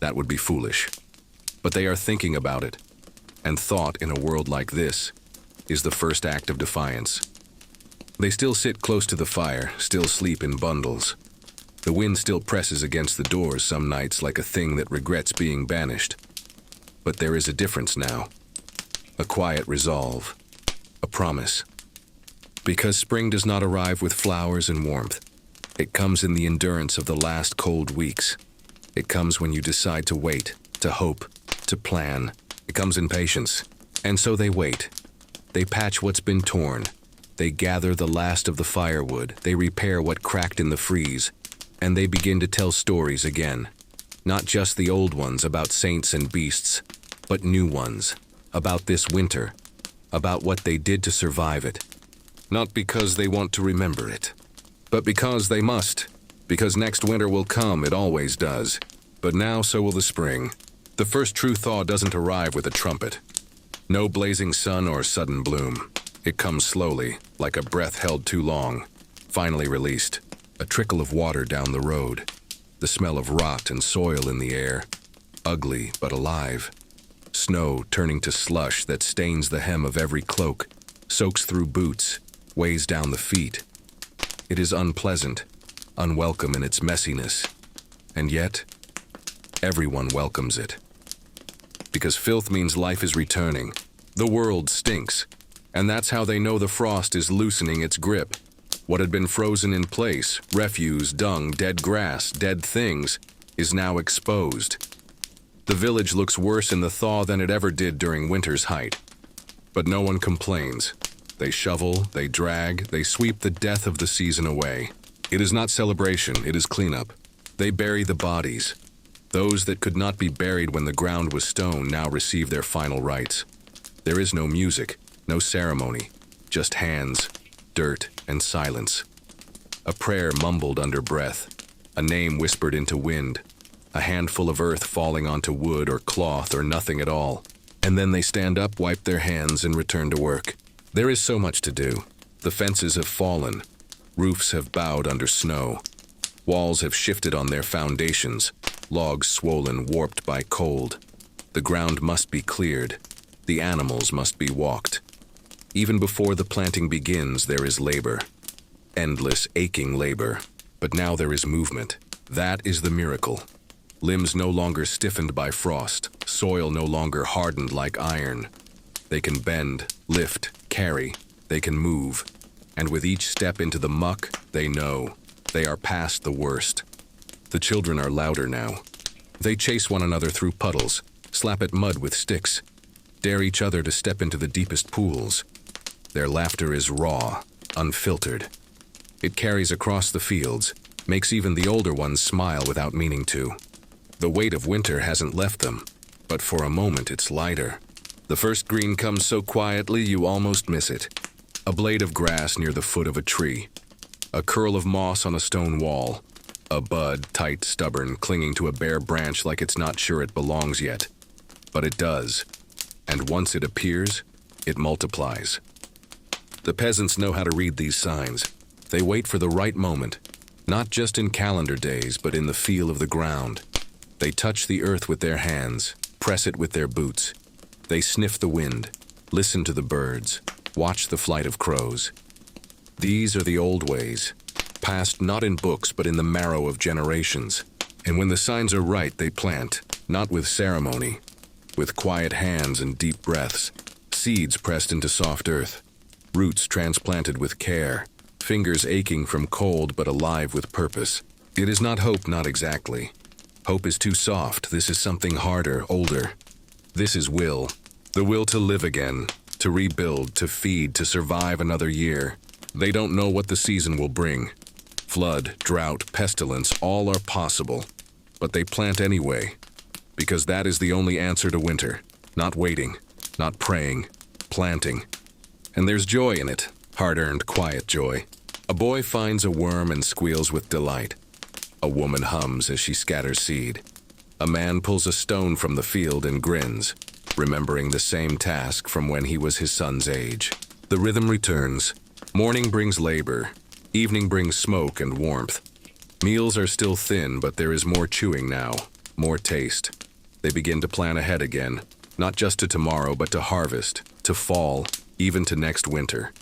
That would be foolish. But they are thinking about it. And thought in a world like this is the first act of defiance. They still sit close to the fire, still sleep in bundles. The wind still presses against the doors some nights like a thing that regrets being banished. But there is a difference now. A quiet resolve. A promise. Because spring does not arrive with flowers and warmth. It comes in the endurance of the last cold weeks. It comes when you decide to wait, to hope, to plan. It comes in patience. And so they wait. They patch what's been torn. They gather the last of the firewood. They repair what cracked in the freeze. And they begin to tell stories again. Not just the old ones about saints and beasts, but new ones. About this winter. About what they did to survive it. Not because they want to remember it, but because they must. Because next winter will come, it always does. But now so will the spring. The first true thaw doesn't arrive with a trumpet. No blazing sun or sudden bloom. It comes slowly, like a breath held too long, finally released. A trickle of water down the road. The smell of rot and soil in the air. Ugly but alive. Snow turning to slush that stains the hem of every cloak, soaks through boots, weighs down the feet. It is unpleasant, unwelcome in its messiness, and yet, everyone welcomes it. Because filth means life is returning. The world stinks, and that's how they know the frost is loosening its grip. What had been frozen in place, refuse, dung, dead grass, dead things, is now exposed. The village looks worse in the thaw than it ever did during winter's height. But no one complains. They shovel, they drag, they sweep the death of the season away. It is not celebration, it is cleanup. They bury the bodies. Those that could not be buried when the ground was stone now receive their final rites. There is no music, no ceremony, just hands, dirt, and silence. A prayer mumbled under breath, a name whispered into wind, a handful of earth falling onto wood or cloth or nothing at all. And then they stand up, wipe their hands, and return to work. There is so much to do. The fences have fallen. Roofs have bowed under snow. Walls have shifted on their foundations, logs swollen, warped by cold. The ground must be cleared. The animals must be walked. Even before the planting begins, there is labor. Endless, aching labor. But now there is movement. That is the miracle. Limbs no longer stiffened by frost, soil no longer hardened like iron. They can bend, lift, carry. They can move. And with each step into the muck, they know. They are past the worst. The children are louder now. They chase one another through puddles, slap at mud with sticks, dare each other to step into the deepest pools. Their laughter is raw, unfiltered. It carries across the fields, makes even the older ones smile without meaning to. The weight of winter hasn't left them, but for a moment it's lighter. The first green comes so quietly you almost miss it. A blade of grass near the foot of a tree. A curl of moss on a stone wall. A bud, tight, stubborn, clinging to a bare branch like it's not sure it belongs yet. But it does. And once it appears, it multiplies. The peasants know how to read these signs. They wait for the right moment, not just in calendar days, but in the feel of the ground. They touch the earth with their hands, press it with their boots. They sniff the wind, listen to the birds, watch the flight of crows. These are the old ways, passed not in books but in the marrow of generations. And when the signs are right, they plant, not with ceremony, with quiet hands and deep breaths, seeds pressed into soft earth, roots transplanted with care, fingers aching from cold but alive with purpose. It is not hope, not exactly. Hope is too soft. This is something harder, older. This is will. The will to live again, to rebuild, to feed, to survive another year. They don't know what the season will bring. Flood, drought, pestilence, all are possible. But they plant anyway, because that is the only answer to winter. Not waiting, not praying, planting. And there's joy in it, hard-earned, quiet joy. A boy finds a worm and squeals with delight. A woman hums as she scatters seed. A man pulls a stone from the field and grins, remembering the same task from when he was his son's age. The rhythm returns. Morning brings labor. Evening brings smoke and warmth. Meals are still thin, but there is more chewing now, more taste. They begin to plan ahead again, not just to tomorrow, but to harvest, to fall, even to next winter.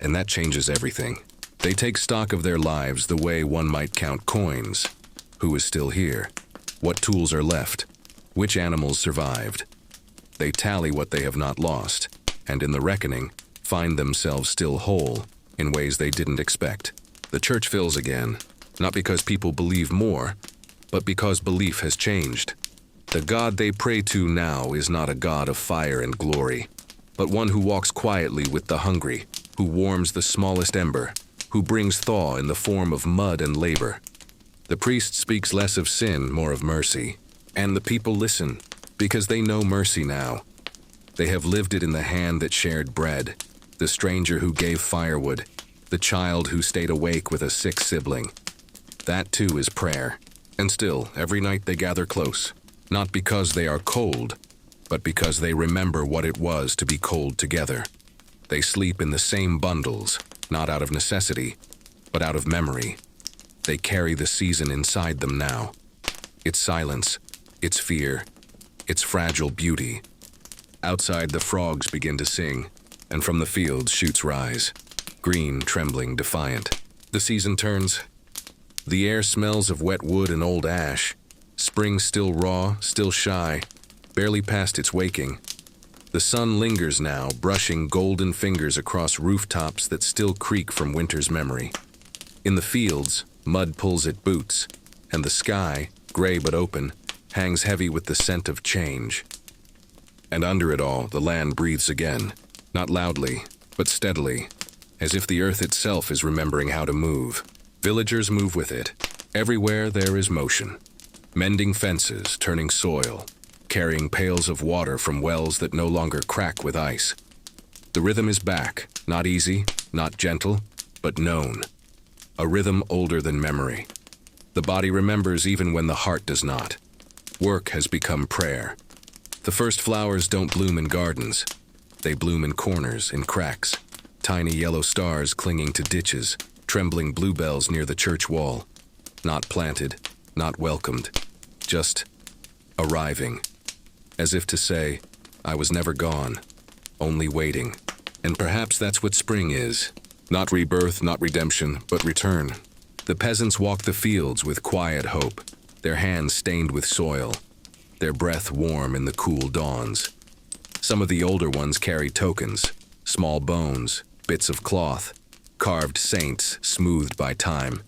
And that changes everything. They take stock of their lives the way one might count coins. Who is still here? What tools are left? Which animals survived? They tally what they have not lost, and in the reckoning, find themselves still whole in ways they didn't expect. The church fills again, not because people believe more, but because belief has changed. The God they pray to now is not a God of fire and glory, but one who walks quietly with the hungry, who warms the smallest ember, who brings thaw in the form of mud and labor. The priest speaks less of sin, more of mercy, and the people listen, because they know mercy now. They have lived it in the hand that shared bread, the stranger who gave firewood, the child who stayed awake with a sick sibling. That too is prayer. And still, every night they gather close, not because they are cold, but because they remember what it was to be cold together. They sleep in the same bundles, not out of necessity, but out of memory. They carry the season inside them now. Its silence, its fear, its fragile beauty. Outside, the frogs begin to sing, and from the fields shoots rise, green, trembling, defiant. The season turns. The air smells of wet wood and old ash. Spring still raw, still shy, barely past its waking. The sun lingers now, brushing golden fingers across rooftops that still creak from winter's memory. In the fields, mud pulls at boots, and the sky, gray but open, hangs heavy with the scent of change. And under it all, the land breathes again, not loudly, but steadily, as if the earth itself is remembering how to move. Villagers move with it. Everywhere there is motion. Mending fences, turning soil, carrying pails of water from wells that no longer crack with ice. The rhythm is back, not easy, not gentle, but known. A rhythm older than memory. The body remembers even when the heart does not. Work has become prayer. The first flowers don't bloom in gardens. They bloom in corners, in cracks. Tiny yellow stars clinging to ditches, trembling bluebells near the church wall. Not planted, not welcomed, just arriving. As if to say, I was never gone, only waiting. And perhaps that's what spring is. Not rebirth, not redemption, but return. The peasants walk the fields with quiet hope, their hands stained with soil, their breath warm in the cool dawns. Some of the older ones carry tokens, small bones, bits of cloth, carved saints smoothed by time.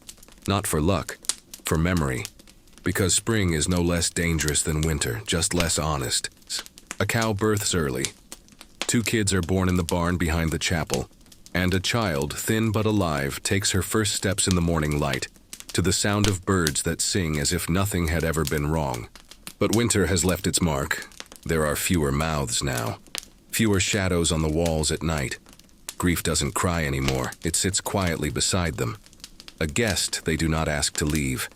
Not for luck, for memory. Because spring is no less dangerous than winter, just less honest. A cow births early. 2 kids are born in the barn behind the chapel, and a child, thin but alive, takes her first steps in the morning light, to the sound of birds that sing as if nothing had ever been wrong. But winter has left its mark. There are fewer mouths now, fewer shadows on the walls at night. Grief doesn't cry anymore, it sits quietly beside them. A guest they do not ask to leave.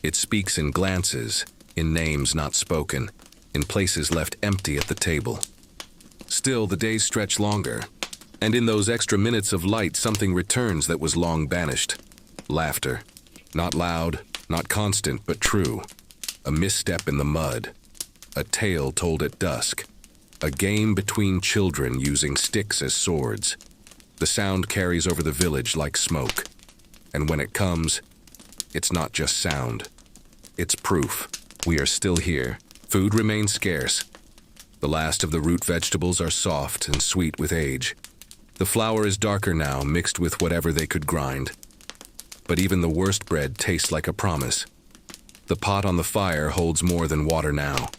It speaks in glances, in names not spoken, in places left empty at the table. Still, the days stretch longer, and in those extra minutes of light something returns that was long banished. Laughter. Not loud, not constant, but true. A misstep in the mud. A tale told at dusk. A game between children using sticks as swords. The sound carries over the village like smoke. And when it comes, it's not just sound. It's proof. We are still here. Food remains scarce. The last of the root vegetables are soft and sweet with age. The flour is darker now, mixed with whatever they could grind. But even the worst bread tastes like a promise. The pot on the fire holds more than water now.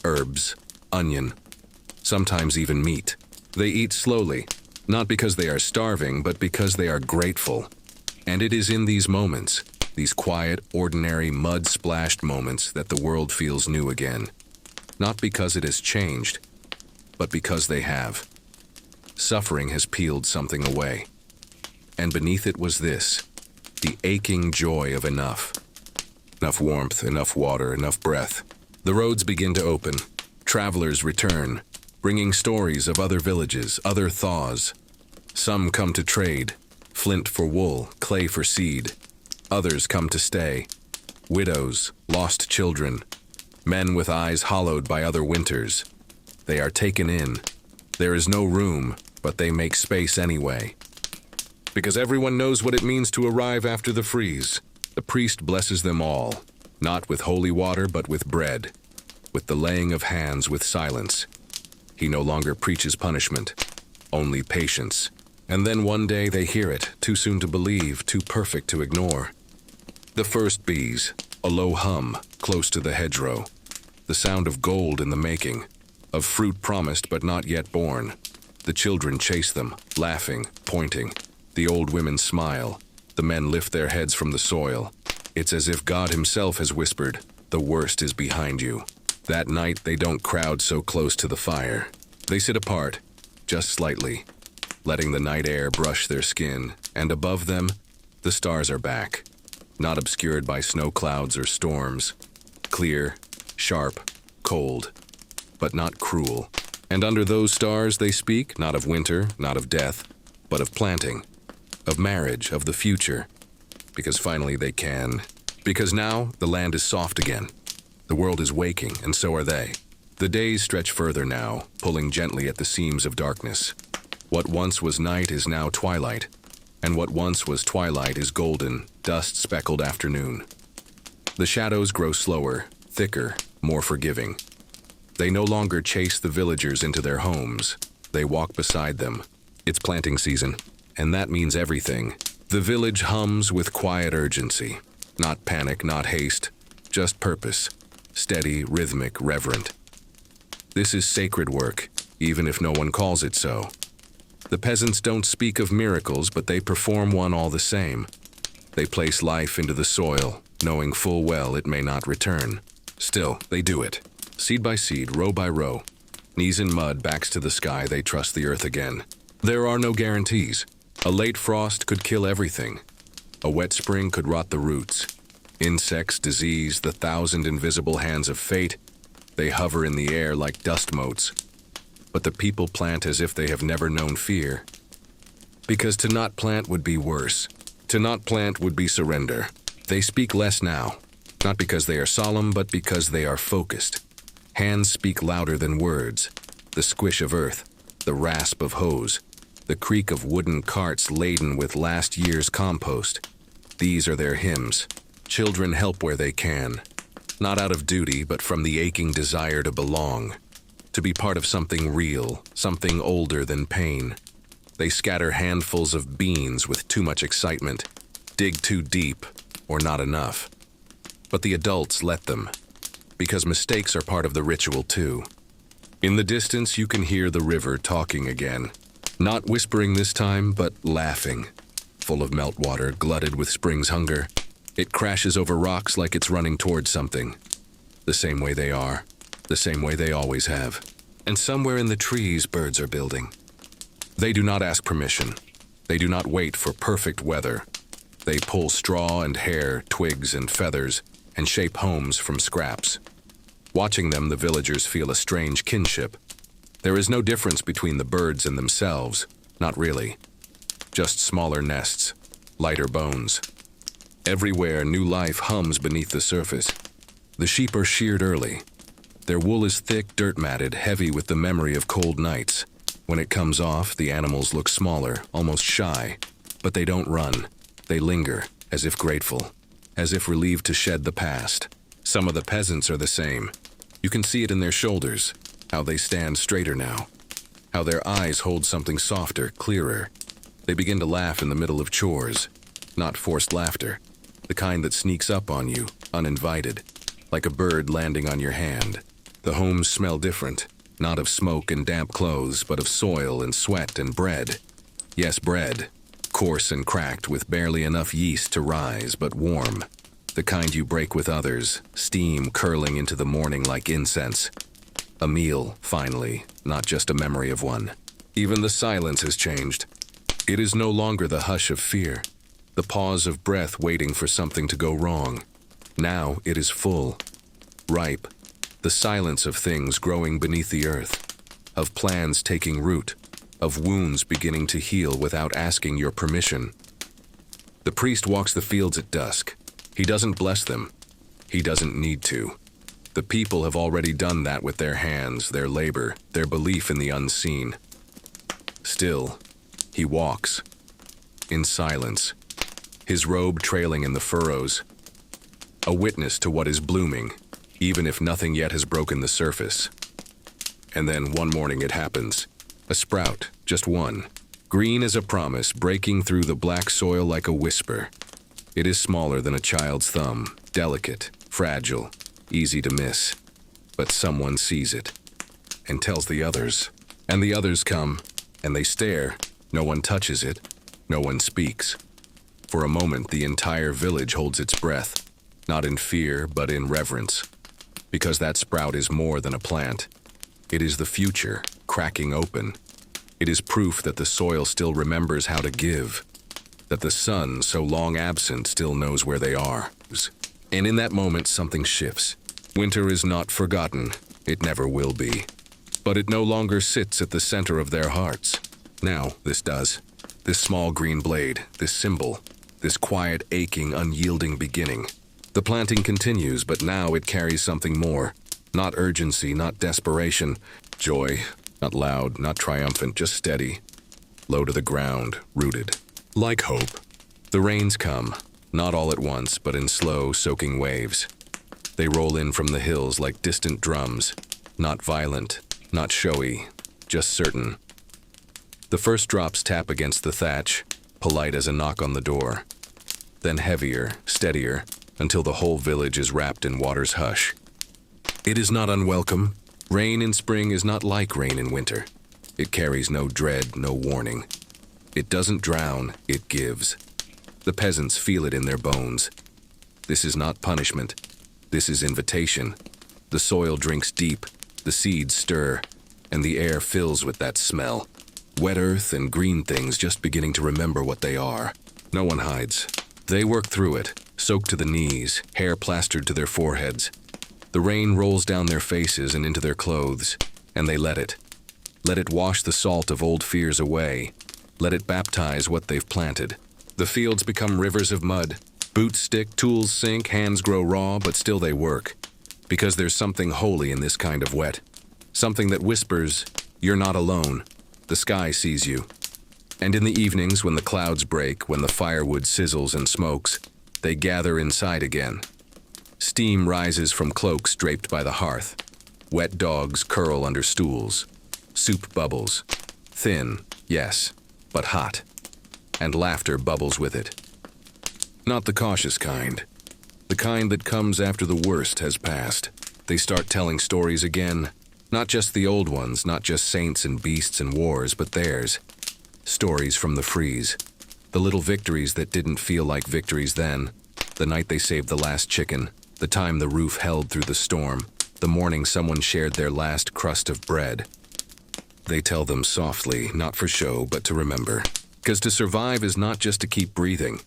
Herbs, onion, sometimes even meat. They eat slowly, not because they are starving, but because they are grateful. And it is in these moments, these quiet, ordinary, mud-splashed moments, that the world feels new again. Not because it has changed, but because they have. Suffering has peeled something away. And beneath it was this, the aching joy of enough. Enough warmth, enough water, enough breath. The roads begin to open. Travelers return, bringing stories of other villages, other thaws. Some come to trade, flint for wool, clay for seed. Others come to stay. Widows, lost children, men with eyes hollowed by other winters. They are taken in. There is no room, but they make space anyway. Because everyone knows what it means to arrive after the freeze. The priest blesses them all, not with holy water, but with bread, with the laying of hands, with silence. He no longer preaches punishment, only patience. And then one day they hear it, too soon to believe, too perfect to ignore. The first bees, a low hum, close to the hedgerow. The sound of gold in the making, of fruit promised but not yet born. The children chase them, laughing, pointing. The old women smile. The men lift their heads from the soil. It's as if God himself has whispered, the worst is behind you. That night they don't crowd so close to the fire. They sit apart, just slightly, letting the night air brush their skin, and above them, the stars are back, not obscured by snow clouds or storms. Clear, sharp, cold, but not cruel. And under those stars they speak, not of winter, not of death, but of planting, of marriage, of the future. Because finally they can. Because now the land is soft again. The world is waking, and so are they. The days stretch further now, pulling gently at the seams of darkness. What once was night is now twilight, and what once was twilight is golden, dust-speckled afternoon. The shadows grow slower, thicker, more forgiving. They no longer chase the villagers into their homes. They walk beside them. It's planting season, and that means everything. The village hums with quiet urgency. Not panic, not haste, just purpose. Steady, rhythmic, reverent. This is sacred work, even if no one calls it so. The peasants don't speak of miracles, but they perform one all the same. They place life into the soil, knowing full well it may not return. Still, they do it. seed by seed, row by row. Knees in mud, backs to the sky, they trust the earth again. There are no guarantees. A late frost could kill everything. A wet spring could rot the roots. Insects, disease, the thousand invisible hands of fate, they hover in the air like dust motes. But the people plant as if they have never known fear. Because to not plant would be worse. To not plant would be surrender. They speak less now, not because they are solemn, but because they are focused. Hands speak louder than words. The squish of earth, the rasp of hose, the creak of wooden carts laden with last year's compost. These are their hymns. Children help where they can, not out of duty, but from the aching desire to belong, to be part of something real, something older than pain. They scatter handfuls of beans with too much excitement, dig too deep, or not enough. But the adults let them, because mistakes are part of the ritual too. In the distance, you can hear the river talking again, not whispering this time, but laughing, full of meltwater, glutted with spring's hunger. It crashes over rocks like it's running towards something. The same way they are, the same way they always have. And somewhere in the trees, birds are building. They do not ask permission. They do not wait for perfect weather. They pull straw and hair, twigs and feathers, and shape homes from scraps. Watching them, the villagers feel a strange kinship. There is no difference between the birds and themselves, not really. Just smaller nests, lighter bones. Everywhere, new life hums beneath the surface. The sheep are sheared early. Their wool is thick, dirt-matted, heavy with the memory of cold nights. When it comes off, the animals look smaller, almost shy. But they don't run. They linger, as if grateful, as if relieved to shed the past. Some of the peasants are the same. You can see it in their shoulders, how they stand straighter now, how their eyes hold something softer, clearer. They begin to laugh in the middle of chores, not forced laughter, the kind that sneaks up on you, uninvited, like a bird landing on your hand. The homes smell different, not of smoke and damp clothes, but of soil and sweat and bread. Yes, bread, coarse and cracked with barely enough yeast to rise, but warm. The kind you break with others, steam curling into the morning like incense. A meal, finally, not just a memory of one. Even the silence has changed. It is no longer the hush of fear, the pause of breath waiting for something to go wrong. Now it is full, ripe, the silence of things growing beneath the earth, of plans taking root, of wounds beginning to heal without asking your permission. The priest walks the fields at dusk. He doesn't bless them. He doesn't need to. The people have already done that with their hands, their labor, their belief in the unseen. Still, he walks, in silence, his robe trailing in the furrows, a witness to what is blooming, even if nothing yet has broken the surface. And then one morning it happens. A sprout, just one, green as a promise, breaking through the black soil like a whisper. It is smaller than a child's thumb, delicate, fragile, easy to miss. But someone sees it and tells the others. And the others come, and they stare. No one touches it. No one speaks. For a moment, the entire village holds its breath, not in fear, but in reverence. Because that sprout is more than a plant. It is the future, cracking open. It is proof that the soil still remembers how to give, that the sun, so long absent, still knows where they are. And in that moment, something shifts. Winter is not forgotten. It never will be. But it no longer sits at the center of their hearts. Now, this does. This small green blade, this symbol, this quiet, aching, unyielding beginning. The planting continues, but now it carries something more. Not urgency, not desperation. Joy, not loud, not triumphant, just steady. Low to the ground, rooted. Like hope. The rains come, not all at once, but in slow, soaking waves. They roll in from the hills like distant drums. Not violent, not showy, just certain. The first drops tap against the thatch, polite as a knock on the door. Then heavier, steadier, until the whole village is wrapped in water's hush. It is not unwelcome. Rain in spring is not like rain in winter. It carries no dread, no warning. It doesn't drown, it gives. The peasants feel it in their bones. This is not punishment. This is invitation. The soil drinks deep, the seeds stir, and the air fills with that smell. Wet earth and green things just beginning to remember what they are. No one hides. They work through it, soaked to the knees, hair plastered to their foreheads. The rain rolls down their faces and into their clothes, and they let it. Let it wash the salt of old fears away. Let it baptize what they've planted. The fields become rivers of mud. Boots stick, tools sink, hands grow raw, but still they work. Because there's something holy in this kind of wet. Something that whispers, "You're not alone. The sky sees you." And in the evenings, when the clouds break, when the firewood sizzles and smokes, they gather inside again. Steam rises from cloaks draped by the hearth. Wet dogs curl under stools. Soup bubbles. Thin, yes, but hot. And laughter bubbles with it. Not the cautious kind. The kind that comes after the worst has passed. They start telling stories again. Not just the old ones, not just saints and beasts and wars, but theirs. Stories from the freeze. The little victories that didn't feel like victories then. The night they saved the last chicken. The time the roof held through the storm. The morning someone shared their last crust of bread. They tell them softly, not for show, but to remember. Because to survive is not just to keep breathing.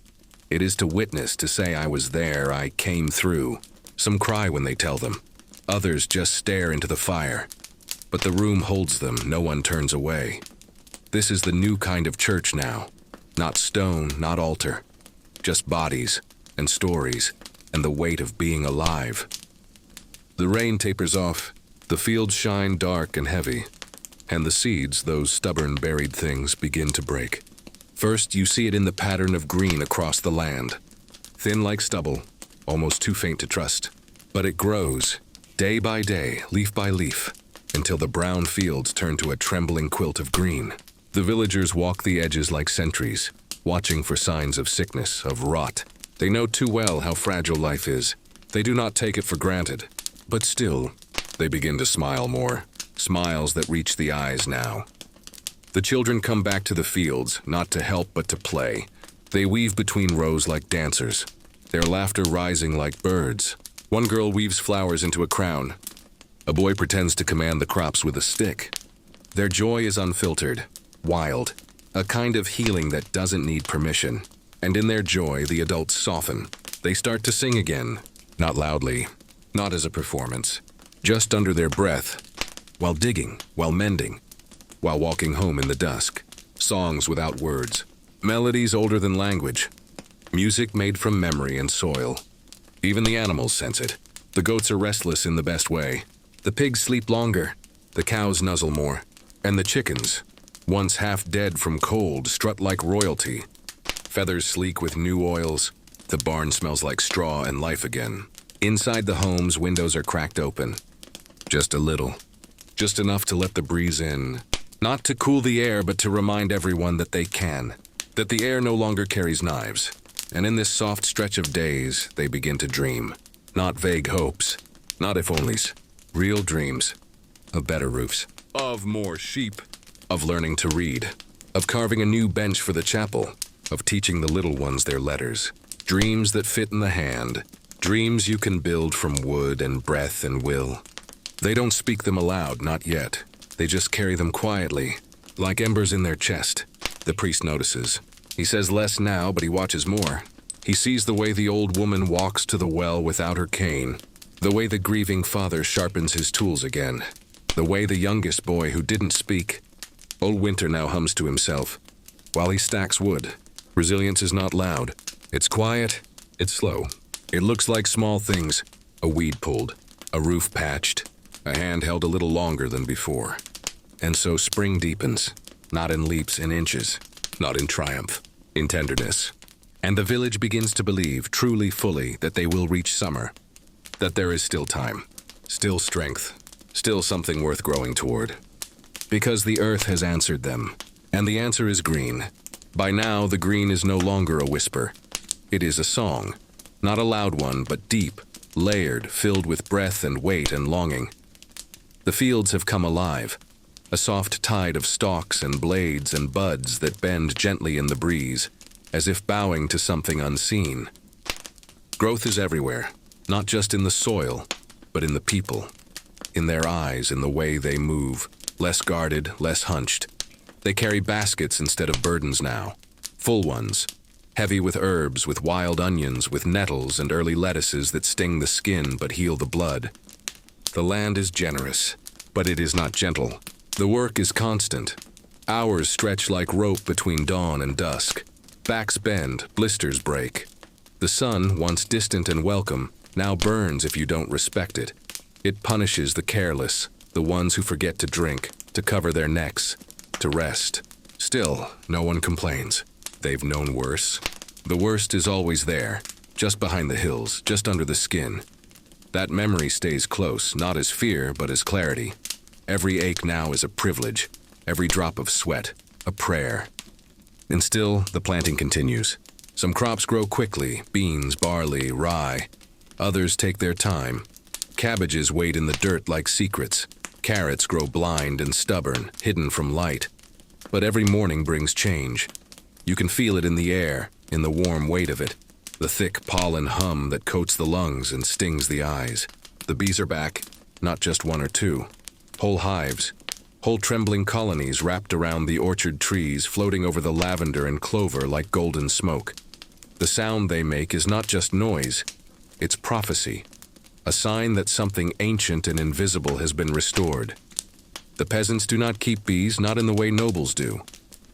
It is to witness, to say, "I was there, I came through." Some cry when they tell them. Others just stare into the fire. But the room holds them, no one turns away. This is the new kind of church now. Not stone, not altar. Just bodies and stories and the weight of being alive. The rain tapers off. The fields shine dark and heavy. And the seeds, those stubborn buried things, begin to break. First, you see it in the pattern of green across the land. Thin like stubble, almost too faint to trust. But it grows, day by day, leaf by leaf, until the brown fields turn to a trembling quilt of green. The villagers walk the edges like sentries, watching for signs of sickness, of rot. They know too well how fragile life is. They do not take it for granted. But still, they begin to smile more. Smiles that reach the eyes now. The children come back to the fields, not to help but to play. They weave between rows like dancers, their laughter rising like birds. One girl weaves flowers into a crown. A boy pretends to command the crops with a stick. Their joy is unfiltered, wild, a kind of healing that doesn't need permission. And in their joy, the adults soften. They start to sing again, not loudly, not as a performance, just under their breath, while digging, while mending, while walking home in the dusk. Songs without words, melodies older than language, music made from memory and soil. Even the animals sense it. The goats are restless in the best way. The pigs sleep longer, the cows nuzzle more, and the chickens, once half dead from cold, strut like royalty. Feathers sleek with new oils, the barn smells like straw and life again. Inside the homes, windows are cracked open. Just a little. Just enough to let the breeze in. Not to cool the air, but to remind everyone that they can. That the air no longer carries knives. And in this soft stretch of days, they begin to dream. Not vague hopes. Not if-onlys. Real dreams. Of better roofs. Of more sheep. Of learning to read. Of carving a new bench for the chapel. Of teaching the little ones their letters. Dreams that fit in the hand. Dreams you can build from wood and breath and will. They don't speak them aloud, not yet. They just carry them quietly, like embers in their chest. The priest notices. He says less now, but he watches more. He sees the way the old woman walks to the well without her cane. The way the grieving father sharpens his tools again. The way the youngest boy who didn't speak. Old Winter now hums to himself, while he stacks wood. Resilience is not loud. It's quiet. It's slow. It looks like small things. A weed pulled. A roof patched. A hand held a little longer than before. And so spring deepens, not in leaps and inches, not in triumph, in tenderness. And the village begins to believe, truly fully, that they will reach summer, that there is still time, still strength, still something worth growing toward. Because the earth has answered them, and the answer is green. By now, the green is no longer a whisper. It is a song, not a loud one, but deep, layered, filled with breath and weight and longing. The fields have come alive, a soft tide of stalks and blades and buds that bend gently in the breeze, as if bowing to something unseen. Growth is everywhere, not just in the soil, but in the people. In their eyes, in the way they move. Less guarded, less hunched. They carry baskets instead of burdens now. Full ones. Heavy with herbs, with wild onions, with nettles and early lettuces that sting the skin but heal the blood. The land is generous, but it is not gentle. The work is constant. Hours stretch like rope between dawn and dusk. Backs bend, blisters break. The sun, once distant and welcome, now burns if you don't respect it. It punishes the careless, the ones who forget to drink, to cover their necks, to rest. Still, no one complains. They've known worse. The worst is always there, just behind the hills, just under the skin. That memory stays close, not as fear, but as clarity. Every ache now is a privilege, every drop of sweat, a prayer. And still, the planting continues. Some crops grow quickly, beans, barley, rye. Others take their time. Cabbages wait in the dirt like secrets. Carrots grow blind and stubborn, hidden from light. But every morning brings change. You can feel it in the air, in the warm weight of it, the thick pollen hum that coats the lungs and stings the eyes. The bees are back, not just one or two. Whole hives, whole trembling colonies wrapped around the orchard trees, floating over the lavender and clover like golden smoke. The sound they make is not just noise, it's prophecy, a sign that something ancient and invisible has been restored. The peasants do not keep bees, not in the way nobles do,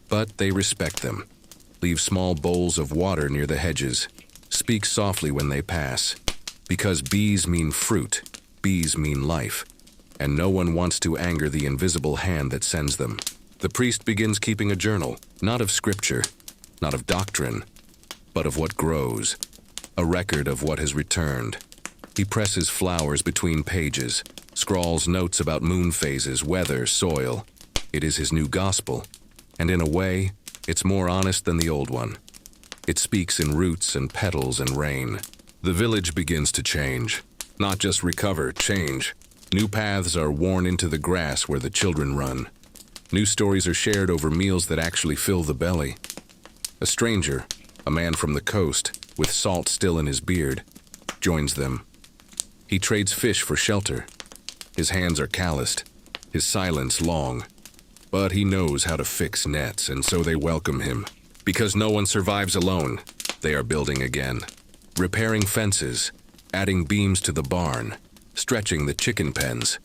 but they respect them. Leave small bowls of water near the hedges. Speak softly when they pass. Because bees mean fruit, bees mean life, and no one wants to anger the invisible hand that sends them. The priest begins keeping a journal, not of scripture, not of doctrine, but of what grows, a record of what has returned. He presses flowers between pages, scrawls notes about moon phases, weather, soil. It is his new gospel, and in a way, it's more honest than the old one. It speaks in roots and petals and rain. The village begins to change. Not just recover, change. New paths are worn into the grass where the children run. New stories are shared over meals that actually fill the belly. A stranger, a man from the coast, with salt still in his beard, joins them. He trades fish for shelter. His hands are calloused, his silence long. But he knows how to fix nets, and so they welcome him. Because no one survives alone, they are building again. Repairing fences, adding beams to the barn, stretching the chicken pens.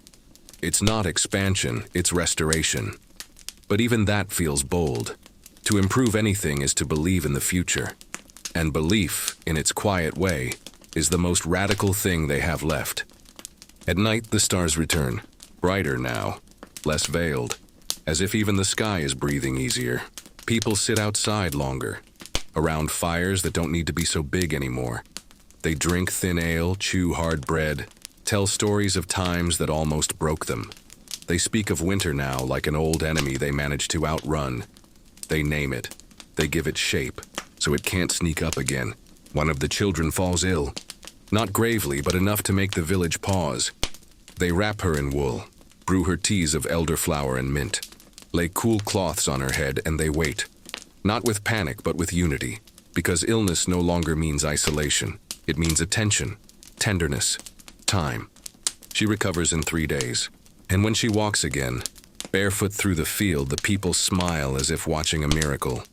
It's not expansion, it's restoration. But even that feels bold. To improve anything is to believe in the future. And belief, in its quiet way, is the most radical thing they have left. At night, the stars return, brighter now, less veiled. As if even the sky is breathing easier. People sit outside longer, around fires that don't need to be so big anymore. They drink thin ale, chew hard bread, tell stories of times that almost broke them. They speak of winter now like an old enemy they managed to outrun. They name it. They give it shape, so it can't sneak up again. One of the children falls ill. Not gravely, but enough to make the village pause. They wrap her in wool, brew her teas of elderflower and mint. Lay cool cloths on her head, and they wait. Not with panic, but with unity. Because illness no longer means isolation. It means attention, tenderness, time. She recovers in 3 days. And when she walks again, barefoot through the field, the people smile as if watching a miracle.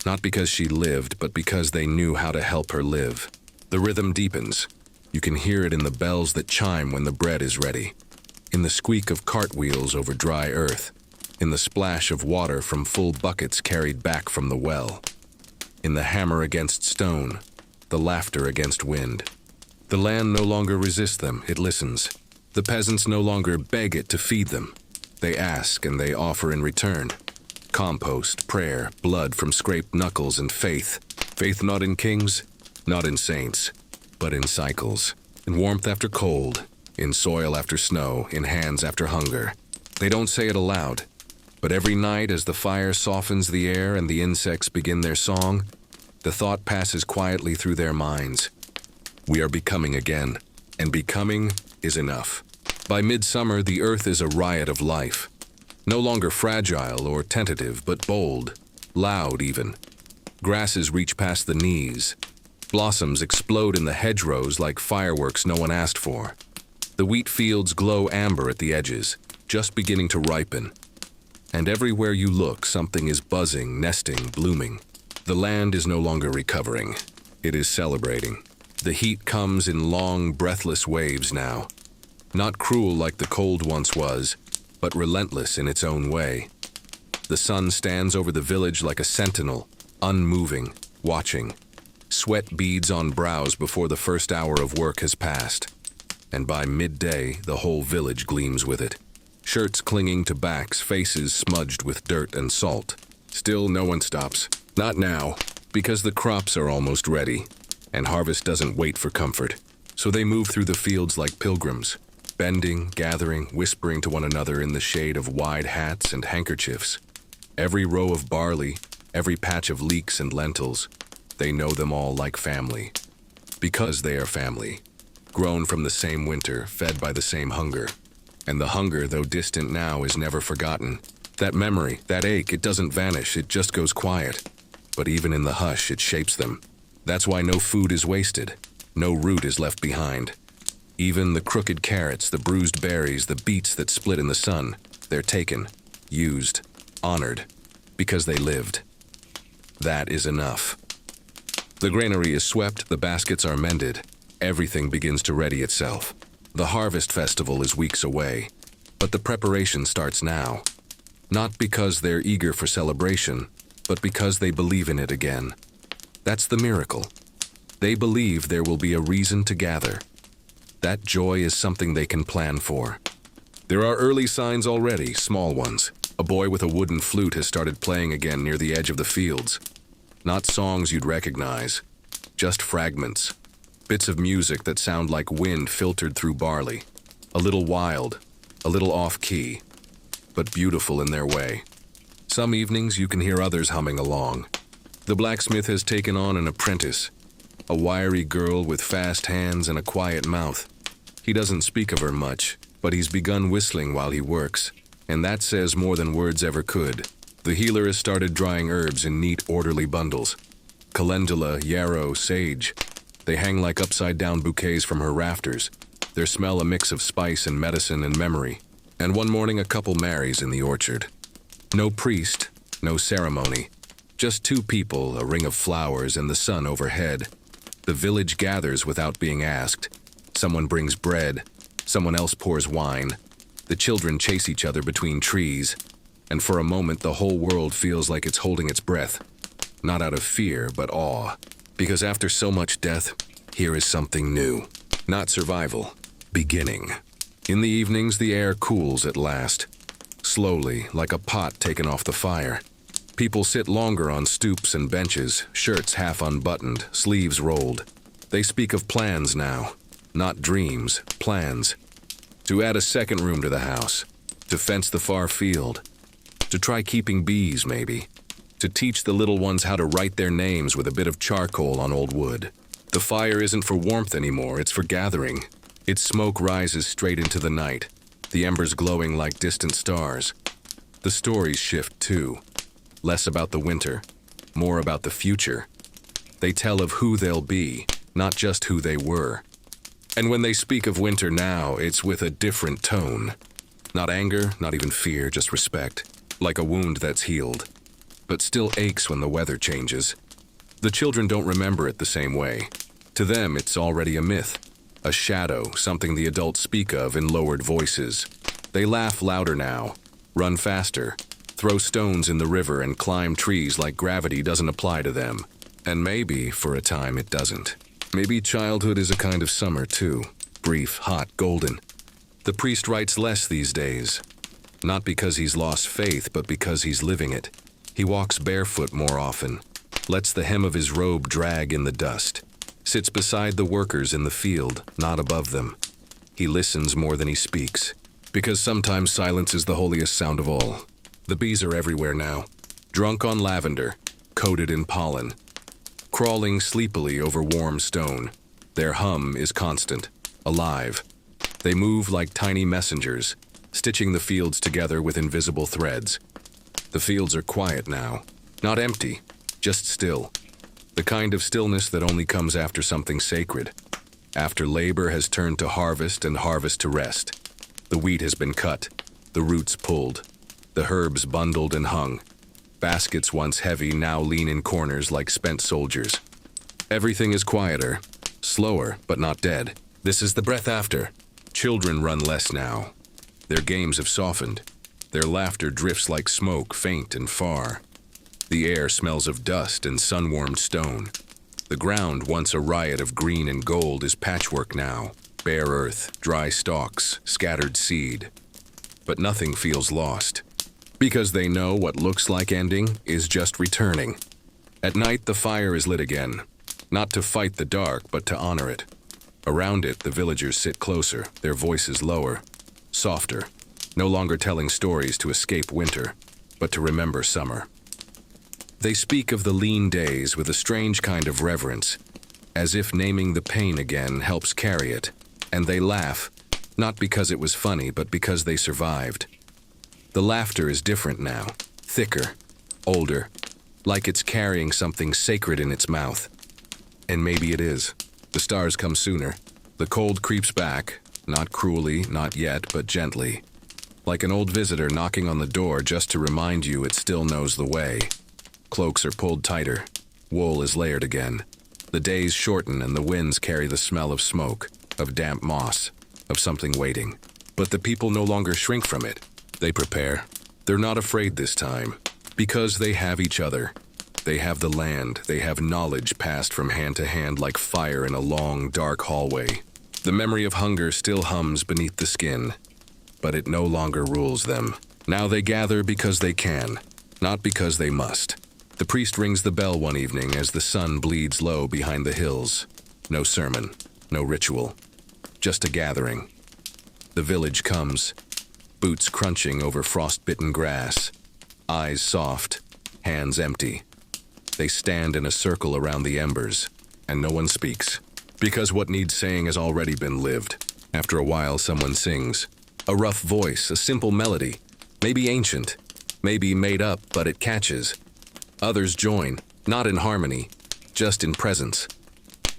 Not because she lived, but because they knew how to help her live. The rhythm deepens. You can hear it in the bells that chime when the bread is ready. In the squeak of cartwheels over dry earth. In the splash of water from full buckets carried back from the well. In the hammer against stone, the laughter against wind. The land no longer resists them, it listens. The peasants no longer beg it to feed them. They ask and they offer in return. Compost, prayer, blood from scraped knuckles and faith. Faith not in kings, not in saints, but in cycles. In warmth after cold, in soil after snow, in hands after hunger. They don't say it aloud. But every night as the fire softens the air and the insects begin their song, the thought passes quietly through their minds. We are becoming again, and becoming is enough. By midsummer, the earth is a riot of life. No longer fragile or tentative, but bold, loud even. Grasses reach past the knees. Blossoms explode in the hedgerows like fireworks no one asked for. The wheat fields glow amber at the edges, just beginning to ripen. And everywhere you look, something is buzzing, nesting, blooming. The land is no longer recovering. It is celebrating. The heat comes in long, breathless waves now. Not cruel like the cold once was, but relentless in its own way. The sun stands over the village like a sentinel, unmoving, watching. Sweat beads on brows before the first hour of work has passed. And by midday, the whole village gleams with it. Shirts clinging to backs, faces smudged with dirt and salt. Still, no one stops. Not now, because the crops are almost ready, and harvest doesn't wait for comfort. So they move through the fields like pilgrims, bending, gathering, whispering to one another in the shade of wide hats and handkerchiefs. Every row of barley, every patch of leeks and lentils, they know them all like family. Because they are family, grown from the same winter, fed by the same hunger. And the hunger, though distant now, is never forgotten. That memory, that ache, it doesn't vanish, it just goes quiet. But even in the hush, it shapes them. That's why no food is wasted. No root is left behind. Even the crooked carrots, the bruised berries, the beets that split in the sun, they're taken, used, honored, because they lived. That is enough. The granary is swept, the baskets are mended. Everything begins to ready itself. The harvest festival is weeks away, but the preparation starts now. Not because they're eager for celebration, but because they believe in it again. That's the miracle. They believe there will be a reason to gather. That joy is something they can plan for. There are early signs already, small ones. A boy with a wooden flute has started playing again near the edge of the fields. Not songs you'd recognize, just fragments. Bits of music that sound like wind filtered through barley. A little wild, a little off-key, but beautiful in their way. Some evenings you can hear others humming along. The blacksmith has taken on an apprentice, a wiry girl with fast hands and a quiet mouth. He doesn't speak of her much, but he's begun whistling while he works, and that says more than words ever could. The healer has started drying herbs in neat, orderly bundles. Calendula, yarrow, sage. They hang like upside-down bouquets from her rafters, their smell a mix of spice and medicine and memory. And one morning a couple marries in the orchard. No priest, no ceremony. Just two people, a ring of flowers, and the sun overhead. The village gathers without being asked. Someone brings bread, someone else pours wine. The children chase each other between trees, and for a moment the whole world feels like it's holding its breath. Not out of fear, but awe. Because after so much death, here is something new. Not survival, beginning. In the evenings, the air cools at last. Slowly, like a pot taken off the fire. People sit longer on stoops and benches, shirts half unbuttoned, sleeves rolled. They speak of plans now. Not dreams, plans. To add a second room to the house. To fence the far field. To try keeping bees, maybe. To teach the little ones how to write their names with a bit of charcoal on old wood. The fire isn't for warmth anymore, it's for gathering. Its smoke rises straight into the night, the embers glowing like distant stars. The stories shift too. Less about the winter, more about the future. They tell of who they'll be, not just who they were. And when they speak of winter now, it's with a different tone. Not anger, not even fear, just respect. Like a wound that's healed, but still aches when the weather changes. The children don't remember it the same way. To them, it's already a myth, a shadow, something the adults speak of in lowered voices. They laugh louder now, run faster, throw stones in the river and climb trees like gravity doesn't apply to them. And maybe, for a time, it doesn't. Maybe childhood is a kind of summer, too. Brief, hot, golden. The priest writes less these days. Not because he's lost faith, but because he's living it. He walks barefoot more often, lets the hem of his robe drag in the dust, sits beside the workers in the field, not above them. He listens more than he speaks, because sometimes silence is the holiest sound of all. The bees are everywhere now, drunk on lavender, coated in pollen, crawling sleepily over warm stone. Their hum is constant, alive. They move like tiny messengers, stitching the fields together with invisible threads. The fields are quiet now, not empty, just still. The kind of stillness that only comes after something sacred. After labor has turned to harvest and harvest to rest. The wheat has been cut, the roots pulled, the herbs bundled and hung. Baskets once heavy now lean in corners like spent soldiers. Everything is quieter, slower, but not dead. This is the breath after. Children run less now. Their games have softened. Their laughter drifts like smoke, faint and far. The air smells of dust and sun-warmed stone. The ground, once a riot of green and gold, is patchwork now. Bare earth, dry stalks, scattered seed. But nothing feels lost. Because they know what looks like ending is just returning. At night, the fire is lit again. Not to fight the dark, but to honor it. Around it, the villagers sit closer, their voices lower, softer, no longer telling stories to escape winter, but to remember summer. They speak of the lean days with a strange kind of reverence, as if naming the pain again helps carry it, and they laugh, not because it was funny, but because they survived. The laughter is different now, thicker, older, like it's carrying something sacred in its mouth. And maybe it is. The stars come sooner. The cold creeps back, not cruelly, not yet, but gently. Like an old visitor knocking on the door just to remind you it still knows the way. Cloaks are pulled tighter. Wool is layered again. The days shorten and the winds carry the smell of smoke, of damp moss, of something waiting. But the people no longer shrink from it. They prepare. They're not afraid this time, because they have each other. They have the land, they have knowledge passed from hand to hand like fire in a long, dark hallway. The memory of hunger still hums beneath the skin, but it no longer rules them. Now they gather because they can, not because they must. The priest rings the bell one evening as the sun bleeds low behind the hills. No sermon, no ritual, just a gathering. The village comes, boots crunching over frostbitten grass, eyes soft, hands empty. They stand in a circle around the embers, and no one speaks, because what needs saying has already been lived. After a while, someone sings. A rough voice, a simple melody, maybe ancient, maybe made up, but it catches. Others join, not in harmony, just in presence.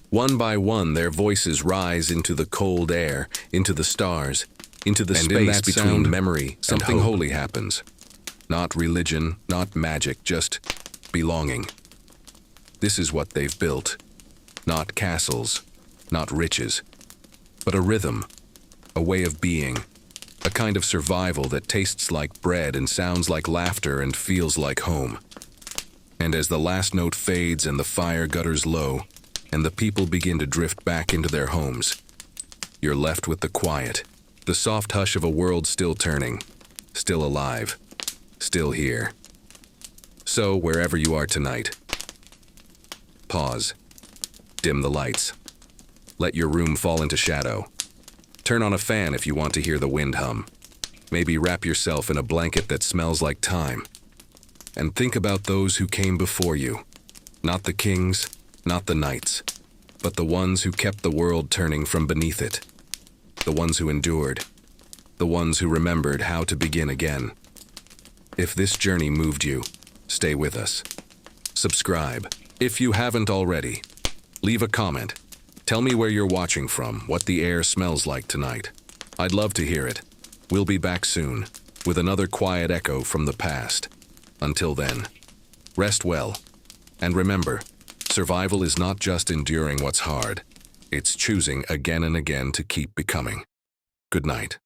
One by one, their voices rise into the cold air, into the stars, into the space between memory and something holy happens. Not religion, not magic, just belonging. This is what they've built. Not castles, not riches, but a rhythm, a way of being, a kind of survival that tastes like bread and sounds like laughter and feels like home. And as the last note fades and the fire gutters low, and the people begin to drift back into their homes, you're left with the quiet, the soft hush of a world still turning, still alive, still here. So, wherever you are tonight, pause, dim the lights, let your room fall into shadow. Turn on a fan if you want to hear the wind hum. Maybe wrap yourself in a blanket that smells like time. And think about those who came before you. Not the kings, not the knights, but the ones who kept the world turning from beneath it. The ones who endured. The ones who remembered how to begin again. If this journey moved you, stay with us. Subscribe, if you haven't already. Leave a comment. Tell me where you're watching from, what the air smells like tonight. I'd love to hear it. We'll be back soon, with another quiet echo from the past. Until then, rest well. And remember, survival is not just enduring what's hard. It's choosing again and again to keep becoming. Good night.